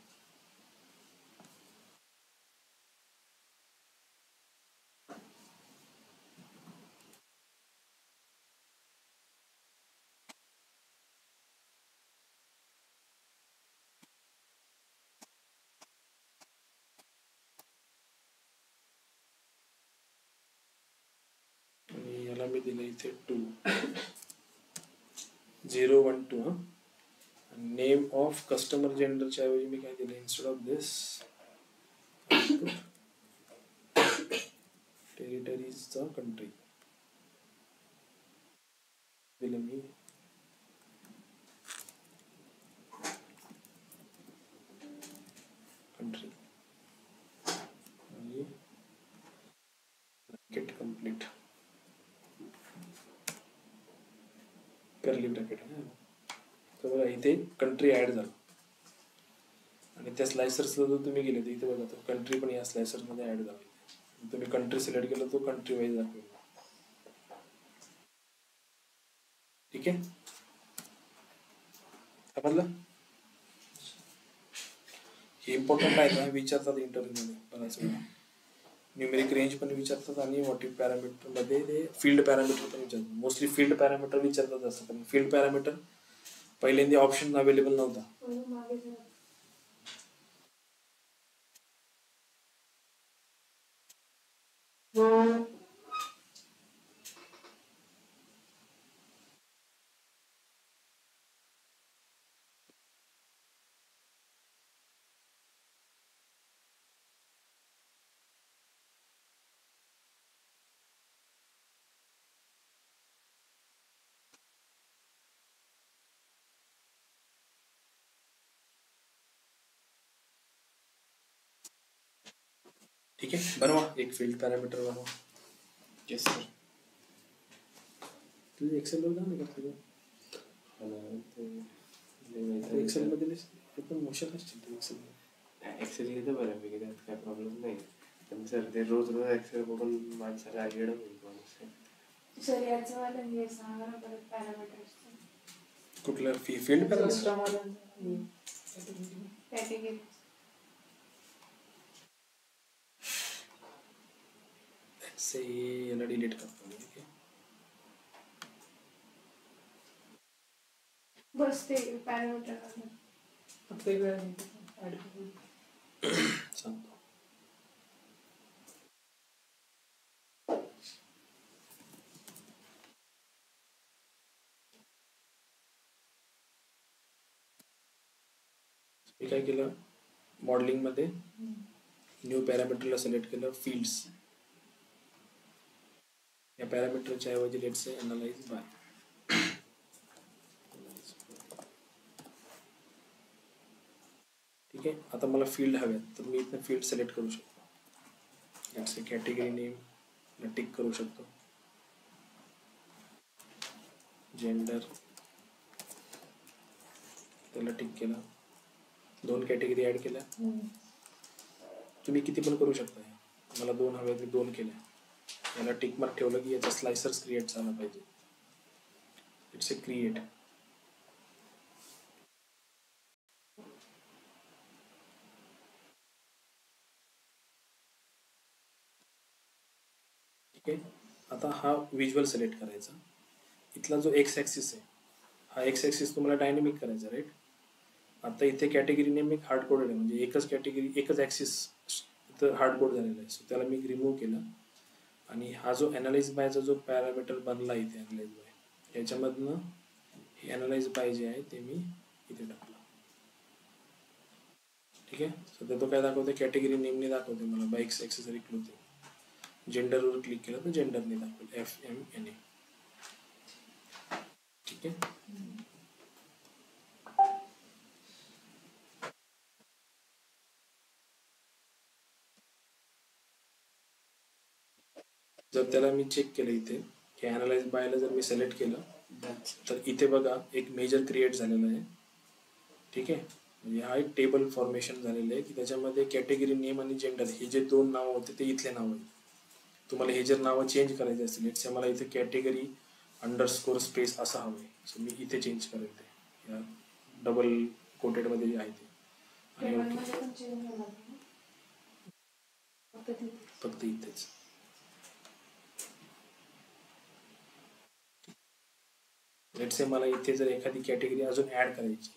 याला मी दिलं इथे 2 0 1 2. हा नेम ऑफ कस्टमर जेंडरच्या ऐवजी मी काय दिलं, इन्स्टेड ऑफ दिस टेरिटरीजचा कंट्री दिलं मी. कंट्री आणि ब्रॅकेट कंप्लीट कर्ली ब्रॅकेट आहे. तर बघा इथे कंट्री ऍड झाला आणि त्या स्लायसर्सला जर तुम्ही गेले तर इथे बघा तो कंट्री पण या स्लायसर मध्ये ऍड झाला. तुम्ही कंट्री सिलेक्ट केलं तो कंट्री वाईज दाखवेल. ठीक आहे, समजलं? हे इम्पॉर्टंट आहे का विचारतात इंटरव्ह्यू मध्ये बऱ्याच वेळा. न्यूमेरिक रेंज पण विचारतात आणि मोटिव्ह पॅरामीटर मध्ये ते फील्ड पॅरामीटर पण विचारतात. मोस्टली फील्ड पॅरामीटर विचारतात असं, कारण फील्ड पॅरामीटर पहिल्यांदा ऑप्शन अवेलेबल नव्हता. मागे जरा. ठीक आहे, बनवा एक फील्ड पॅरामीटर बनवा. Yes sir. तुझे एक्सेल वर जाणार का तुझं? एक्सेल मध्ये ते पण मोशन असतील ते एक्सेल मध्ये. एक्सेल लिहितं बऱ्यापैकी, त्यात काय प्रॉब्लेम नाही. पण सर ते रोज रोज एक्सेल बघून माणसाला आगेड होईल माणूस. सर याचं मला हे सांगा ना परत पॅरामीटर्स. कुठलं फील्ड पॅरामीटर? कॅटेगरी. से याला डिलीट करतो. ठीक आहे, बस ते पॅरामीटर फक्त एक वेळा ऍड करून सांगतो. मी काय केलं, मॉडेलिंग मध्ये न्यू पॅरामीटरला सिलेक्ट केलं फील्ड्स. या पॅरामीटरच्या ऐवजी लेट्स से एनालाइज बाय. ठीक आहे, आता मला फील्ड हव्यात तर मी इथं फील्ड सिलेक्ट करू शकतो. Let's say category name tick करू शकतो. जेंडर त्याला टिक केला. 2 कॅटेगरी ऍड केल्या. तुम्ही किती पण करू शकता. मला 2 हव्यात, मी 2 केल्या. याला टिक मार्क ठेवलं की याचा स्लायसर्स क्रिएट झाला पाहिजे. It's a create. ठीक आहे, आता हा व्हिज्युअल सिलेक्ट करायचा. इथला जो एक्स ॲक्सिस आहे, हा एक्स ॲक्सिस तुम्हाला डायनेमिक करायचा, राईट? आता इथे कॅटेगरी नेम एक हार्ड कोडेड आहे, म्हणजे एकच कॅटेगरी एकच ॲक्सिस इथं हार्ड कोड झालेला आहे. सो त्याला मी रिमूव्ह केलं आणि हा जो ॲनालाइज बायचा जो पॅरामीटर बनला इथे ॲनालाइज बाय, याच्यामधनं हे ॲनालाइज बाय जे आहे ते मी इथे टाकलं. ठीक आहे, सध्या तो काय दाखवते, कॅटेगरी नेमने दाखवते मला बाईक्स ॲक्सेसरी क्लोथिंग. जेंडरवर क्लिक केलं तर जेंडरने दाखवलं FMNA. ठीक आहे, जर त्याला मी चेक केलं इथे की ॲनालाइज बायला जर मी सिलेक्ट केलं तर इथे बघा एक मेजर क्रिएट झालेला आहे. ठीक आहे, म्हणजे हा एक टेबल फॉर्मेशन झालेलं आहे की त्याच्यामध्ये कॅटेगरी नेम आणि जेंडर हे जे 2 नाव होते ते इथले नाव आहेत. तुम्हाला हे जर नावं चेंज करायचे असतील, लेट्स मला इथे कॅटेगरी अंडरस्कोर स्पेस असं हवं आहे, सो मी इथे चेंज करेल ते या डबल कोटेडमध्ये जे आहे ते. आणि टेबलमध्ये पण चेंज होणार ना? फक्त इथेच. लेट्स से मला इथे जर एखादी कॅटेगरी अजून ऍड करायची,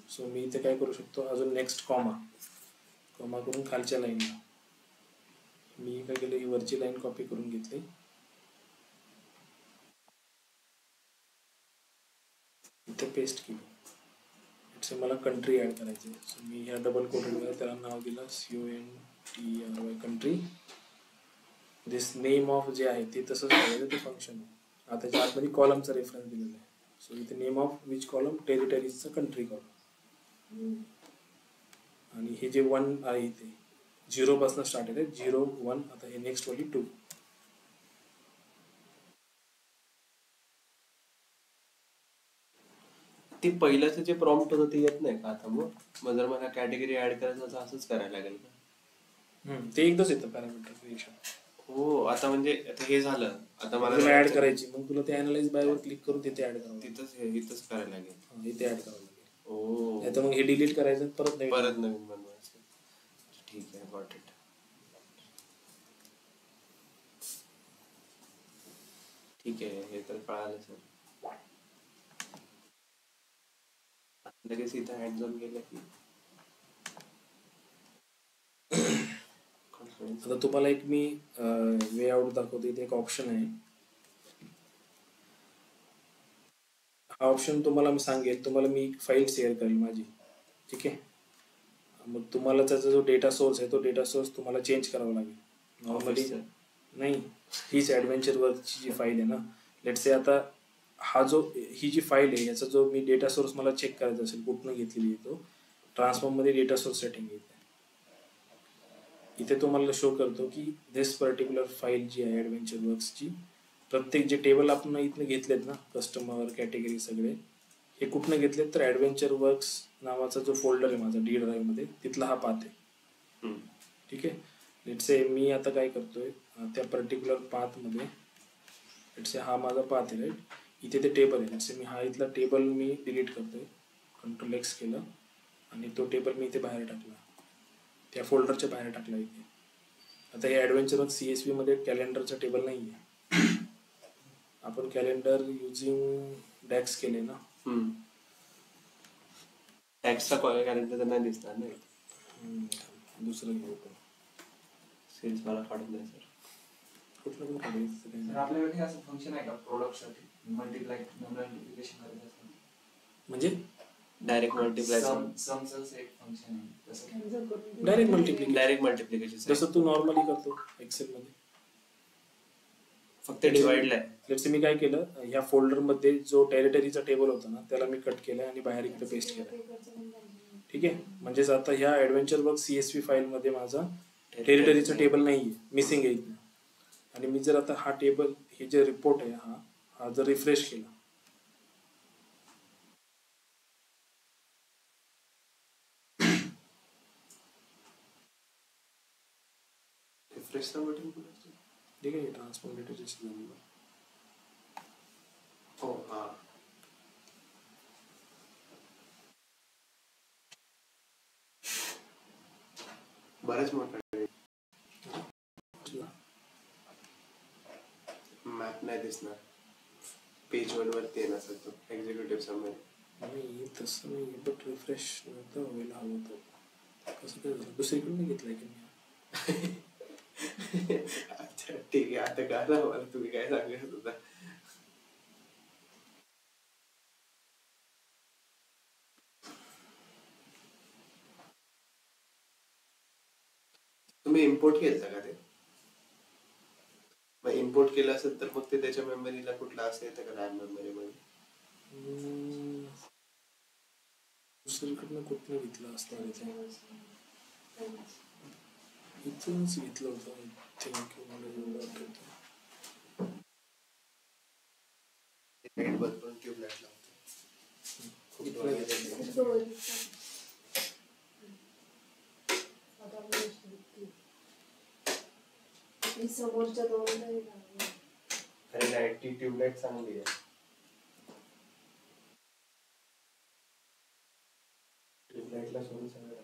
सो मी इथे काय करू शकतो, अजून नेक्स्ट कॉमा करून खालच्या लाईनला मी काय केलं, ही वरची लाईन कॉपी करून घेतली. इथे पेस्ट केली. लेट्स से मला कंट्री ऍड करायची, सो मी ह्या डबल कोटेडमध्ये त्याला नाव दिलं CONTRY country. This name of जे आहे ते तसंच ठेवायचं, ते फंक्शन आहे. आता त्याच्या आतमध्ये कॉलमचा रेफरन्स दिलेला आहे. सो इथे नेम ऑफ विच कॉलम, टेरिटरीजचा कंट्री कॉलम. आणि हे जे 1 आहे इथे 0 पासून स्टार्ट आहे, 0 1. आता हे नेक्स्ट वाली 2. ते पहिल्याचं जे प्रॉम्प्ट होतं ते येत नाही का आता? मग जर मला कॅटेगरी ऍड करायचं तर असंच करायला लागेल का? ते एकदाच येतं पॅरामीटर क्रिएशन. हो आता म्हणजे आता हे झालं, आता मला तुला ऍड करायची, मग तुला ते अनालाइज बाय वर क्लिक करून तिथे ऍड करावं लागेल. इथंच करायला लागेल. इथे ऍड करावं लागेल. ओ नाही तर मग हे डिलीट करायचं परत नवीन. परत नवीन बनवायचं. ठीक आहे, गॉट इट. ठीक आहे, हे तर कळालं सर. लगेच इथं हँड झोन गेलं की आता तुम्हाला एक मी वे आउट दाखवतो. इथे एक ऑप्शन आहे. हा ऑप्शन तुम्हाला मी सांगेल, तुम्हाला मी एक फाईल शेअर करेल माझी, ठीक आहे. मग तुम्हाला त्याचा जो डेटा सोर्स आहे तो डेटा सोर्स तुम्हाला चेंज करावा लागेल. नॉर्मली नाही, हीच ॲडव्हेंचर वर्कची जी फाईल आहे ना, लेट्स से आता ही जी फाईल आहे याचा जो मी डेटा सोर्स मला चेक करायचा असेल कुठनं घेतलेली आहे, तो ट्रान्सफॉर्ममध्ये डेटा सोर्स सेटिंग येते. इथे तुम्हाला शो करतो की दिस पर्टिक्युलर फाईल जी आहे ॲडव्हेंचर वर्क्सची, प्रत्येक जे टेबल आपण इथनं घेतलेत ना, कस्टमर कॅटेगरी सगळे, हे कुठनं घेतलेत तर ॲडव्हेंचर वर्क्स नावाचा जो फोल्डर आहे माझा डी ड्राईव्हमध्ये, तिथला हा पाथ आहे. ठीक आहे. लेट्स से मी आता काय करतोय, त्या पर्टिक्युलर पाथमध्ये लेट्स से हा माझा पाथ आहे, राईट. इथे ते टेबल आहे. लेट्स से मी हा इथला टेबल मी डिलीट करतोय, कंट्रोल एक्स केलं आणि तो टेबल मी इथे बाहेर टाकला, त्या फोल्डरच्या बाहेर टाकला इथे. आता हे ॲडव्हेंचर वर्क CSV मध्ये कॅलेंडरचा टेबल नाही आहे. आपण कॅलेंडर युजिंग डॅक्स केले ना. टॅक्सचा कॅलेंडर नाही दिसणार नाही. दुसरं घेऊ आपण. सेल्स मला काढून द्या सर. कुठलं पण काढायचं. तर आपल्याकडे असं फंक्शन आहे का प्रोडक्टसाठी मल्टिप्लाय मल्टिप्लिकेशन करायचं असतं? म्हणजे डायरेक्ट मल्टिप्लाय, समचं एक फंक्शन आहे तसं. डायरेक्ट मल्टिप्लिकेशन जसं तू नॉर्मली करतो एक्सेल मध्ये, फक्त डिवाइडला आहे. लेट्स से मी काय केलं, ह्या फोल्डर मध्ये जो टेरिटरीचा टेबल होता ना त्याला मी कट केलं आणि बाहेर इकडे पेस्ट केलं. ठीक आहे. म्हणजेच आता ह्या ॲडव्हेंचर वर्क CSV फाईल मध्ये माझा टेरिटरीचा टेबल नाहीये, मिसिंग आहे इथं. आणि मी जर आता हा टेबल, हे जे रिपोर्ट आहे हा जर रिफ्रेश केला, रिफ्रेशचा बटन कुठे असतो? ठीक आहे, ट्रान्सफॉर्म डेटा हो हा. बरेच मोठा मॅप नाही दिसणार. पेज 1 वरती येणार सर तो एक्झिक्युटिव्ह समरी. नाही तसं नाही, बट रिफ्रेश नव्हतं व्हायला हवं होतं. कसं काय झालं? दुसरीकडून घेतलंय की मी. अच्छा ठीक आहे, आता कळलं मला तुम्ही काय सांगत होता. तुम्ही इम्पोर्ट केलं का ते? मग इम्पोर्ट केलं असेल तर मग ते त्याच्या मेमरीला कुठला असं येतं का रॅम मेमरी मध्ये? दुसरीकडनं कुठलं घेतलं असतं इथूनच घेतलं होतं. लाईट बंद करून ट्यूबलाईट लावतो. खूप डोळे समोरच्या दोन अरे लाईट, ती ट्यूबलाईट चांगली आहे. ट्यूबलाईटला सोडून सगळं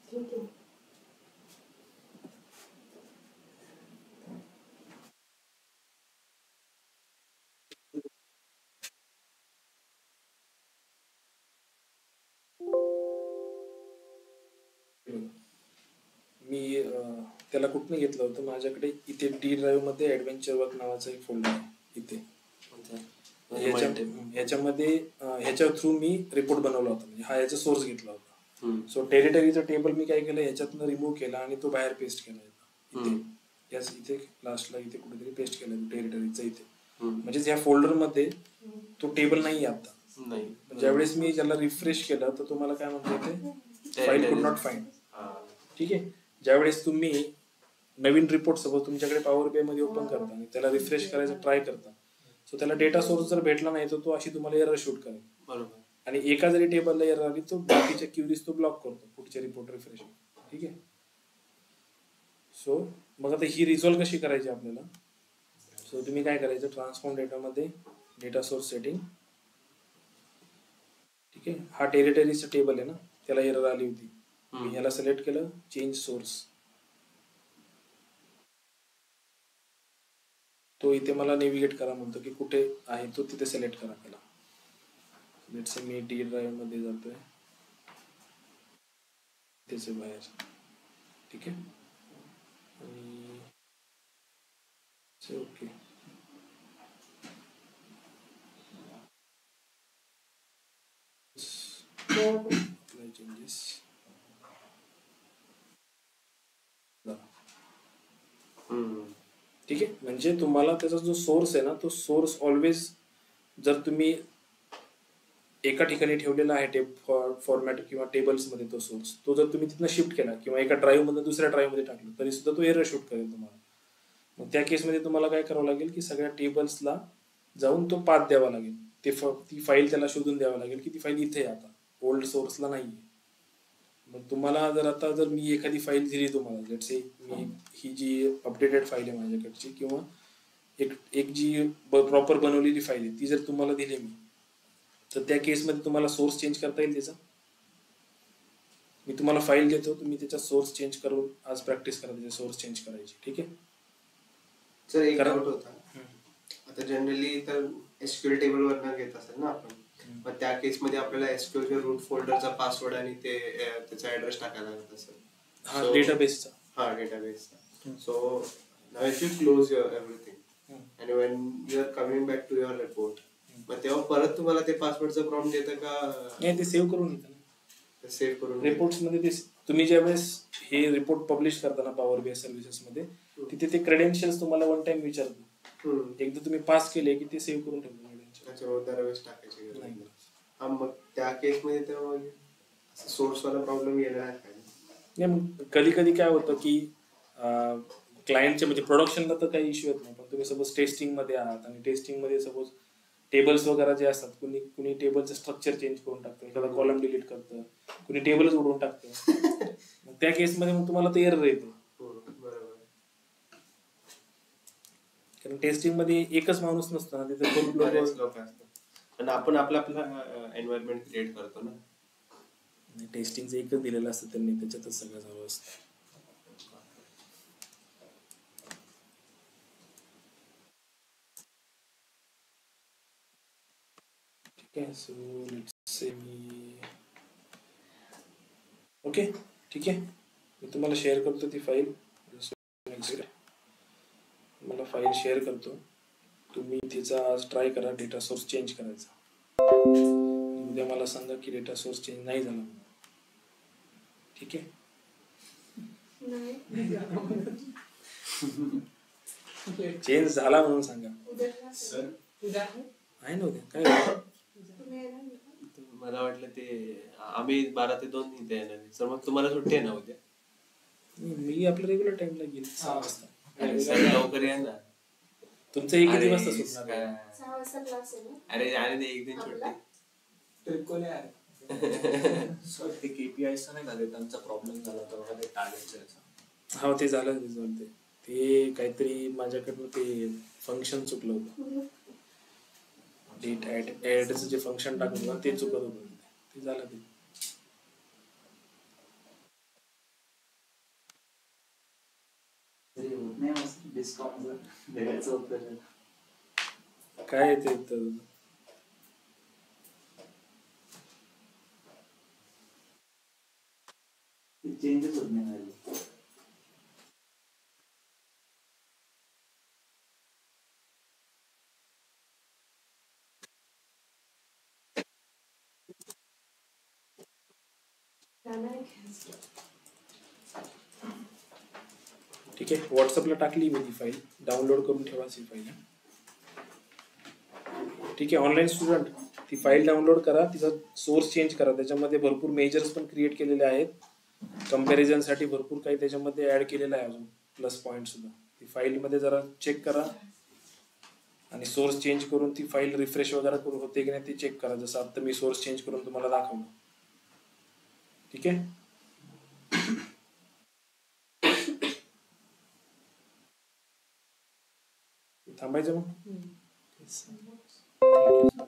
ठीक आहे. मी त्याला कुठनं घेतलं होतं, माझ्याकडे इथे डी ड्राईव्ह मध्ये ॲडव्हेंचर वर्क नावाचा एक फोल्डर आहे इथे. ह्याच्यामध्ये ह्याच्या थ्रू मी रिपोर्ट बनवला होता, म्हणजे हा याचा सोर्स घेतला होता. सो टेरिटरीचा टेबल मी काय केलं, ह्याच्यातनं रिमूव्ह केला आणि तो बाहेर पेस्ट केला इथे. याच इथे लास्टला इथे कुठेतरी पेस्ट केला टेरिटरीचा इथे. म्हणजेच ह्या फोल्डर मध्ये तो टेबल नाही आता. नाही, ज्यावेळेस मी त्याला रिफ्रेश केलं तर तुम्हाला काय म्हणतो इथे, फाईल कुड नॉट फाइंड. ठीक आहे. ज्यावेळेस तुम्ही नवीन रिपोर्ट सपोज तुमच्याकडे पॉवर बी मध्ये ओपन करता आणि त्याला रिफ्रेश करायचं ट्राय करता, सो त्याला डेटा सोर्स जर भेटला नाही तर तो अशी तुम्हाला एरर शूट करेल. बरोबर. आणि एका जरी टेबलला एरर आली तो बाकीच्या क्युरीज तो ब्लॉक करतो पुढचे रिपोर्ट रिफ्रेश. ठीक आहे. सो मग आता ही रिझॉल्व कशी करायची आपल्याला. सो तुम्ही काय करायचं, ट्रान्सफॉर्म डेटामध्ये डेटा सोर्स सेटिंग. ठीक आहे. हा टेरिटरीचा टेबल आहे ना, त्याला एरर आली होती. मी ह्याला सिलेक्ट केलं, चेंज सोर्स. तो इथे मला नेव्हिगेट करा म्हणतो की कुठे आहे तो, तिथे सिलेक्ट करा त्याला. Let's say me D drive मध्ये जातोय, त्याचे बाहेर. ठीक आहे. आणि ओके. चेंजेस. ठीक आहे. म्हणजे तुम्हाला त्याचा जो सोर्स आहे ना, तो सोर्स ऑलवेज जर तुम्ही एका ठिकाणी ठेवलेला आहे फॉर्मॅट किंवा टेबल्स मध्ये, तो सोर्स तो जर तुम्ही तिथनं शिफ्ट केला किंवा एका ड्राईव्ह मध्ये दुसऱ्या ड्राईव्ह मध्ये टाकलं तरी सुद्धा तो एरर शूट करेल तुम्हाला. मग त्या केसमध्ये तुम्हाला काय करावं लागेल की सगळ्या टेबल्सला जाऊन तो पाथ द्यावा लागेल. ती फाईल त्याला शोधून द्यावा लागेल की ती फाईल इथे आहे, आता ओल्ड सोर्सला नाहीये. मग तुम्हाला जर मी एखादी फाईल दिली तुम्हाला, लेट्स से मी ही जी अपडेटेड फाईल आहे माझ्याकडची किंवा एक जी प्रॉपर बनवलेली फाईल आहे ती जर तुम्हाला दिली मी, तर त्या केसमध्ये तुम्हाला सोर्स चेंज करता येईल त्याचा. मी तुम्हाला फाईल देतो, तुम्ही त्याचा सोर्स चेंज करून आज प्रॅक्टिस करा त्याचे सोर्स चेंज करायची. ठीक आहे. सर एक डाऊट होता, आता जनरली तर एसक्यूएल टेबल वरनं घेत असेल ना आपण, मग त्या केसमध्ये आपल्याला एसक्यूएल रूट फोल्डरचा पासवर्ड आणि त्याचा ऍड्रेस टाकायला लागत असेल. हा डेटाबेसचा. हा डेटाबेसचा. So now if you close your everything and when you are coming back to your report, मग तेव्हा परत तुम्हाला ते पासवर्डचा प्रॉम्प्ट देतं का? नाही, ते सेव्ह करून येतं ना. सेव्ह करून रिपोर्ट्स मध्ये ते तुम्ही ज्यावेळेस हे रिपोर्ट पब्लिश करताना पॉवर बीआय सर्व्हिसेस मध्ये, तिथे ते क्रेडेन्शियल्स तुम्हाला वन टाइम विचारतो. एकदा तुम्ही पास केले की ते सेव्ह करून ठेवतो. दरवेळेस टाकायची गरज नाही. हा, मग त्या केसमध्ये तर मग सोर्स वाला प्रॉब्लेम येणार आहे. नाही, मग कधी कधी काय होतं की क्लायंटचे म्हणजे प्रोडक्शनला तर काही इश्यू येत नाही, पण तुम्ही सपोज टेस्टिंग मध्ये आहात आणि टेस्टिंग मध्ये सपोज टेबल्स वगैरे जे असतात, कुणी टेबलचं स्ट्रक्चर चेंज करून टाकतं, एखादा कॉलम डिलीट करतं, कुणी टेबलच उडवून टाकतं. मग त्या केसमध्ये मग तुम्हाला ते एरर येते. कारण टेस्टिंग मध्ये एकच माणूस नसतो ना, तिथे खूप लोक असतात. आणि आपण आपला एन्व्हायरमेंट क्रिएट करतो ना. टेस्टिंगचं एकच दिलेलं असतं त्यांनी, त्याच्यातच सगळं चालू असतं. ठीक आहे. So let's say me okay. ठीक आहे. मी तुम्हाला शेअर करतो ती फाईल. मला फाईल शेअर करतो, तुम्ही तिचा आज ट्राय करा डेटा सोर्स चेंज करायचा. उद्या मला सांगा की डेटा सोर्स चेंज नाही झाला. ठीक आहे. चेंज झाला म्हणून सांगा. आहे ना उद्या काय. मला वाटलं ते आम्ही 12 ते 2 इथे येणार, तर मग तुम्हाला सुट्टी आहे ना उद्या? मी आपल्या रेग्युलर टाइमला गेलो 6 वाजता. लवकर या ना. तुमचं एक किती वाजता सुटणार? 6 वाजता क्लास आहे ना. अरे आणि एक दिन सुट्टी. सर ते केपीआयचा नाही झाले, त्यांचा प्रॉब्लेम झाला तर ते टार्गेटचा. हा, ते झालं रिझॉल्ट. ते काहीतरी माझ्याकडनं ते फंक्शन चुकलं होतं. डेट ऍडचं जे फंक्शन टाकलं ते चुकत होतं, ते झालं. ते काय ते चेंजेस होत नाही. ठीक आहे. व्हॉट्सअपला टाकली मी ती फाईल, डाउनलोड करून ठेवायची फाईल. ठीक आहे. ऑनलाईन स्टुडंट ती फाईल डाउनलोड करा, तिचा सोर्स चेंज करा. त्याच्यामध्ये भरपूर मेजर्स पण क्रिएट केलेले आहेत, कम्पॅरिझन साठी भरपूर काही त्याच्यामध्ये ऍड केलेलं आहे. अजून प्लस पॉईंट सुद्धा. ती फाईलमध्ये जरा चेक करा आणि सोर्स चेंज करून ती फाईल रिफ्रेश वगैरे करू होते की नाही ते चेक करा. जसं आता मी सोर्स चेंज करून तुम्हाला दाखवलं. ठीक आहे. थांबायचं मग. हम्म. Thank you.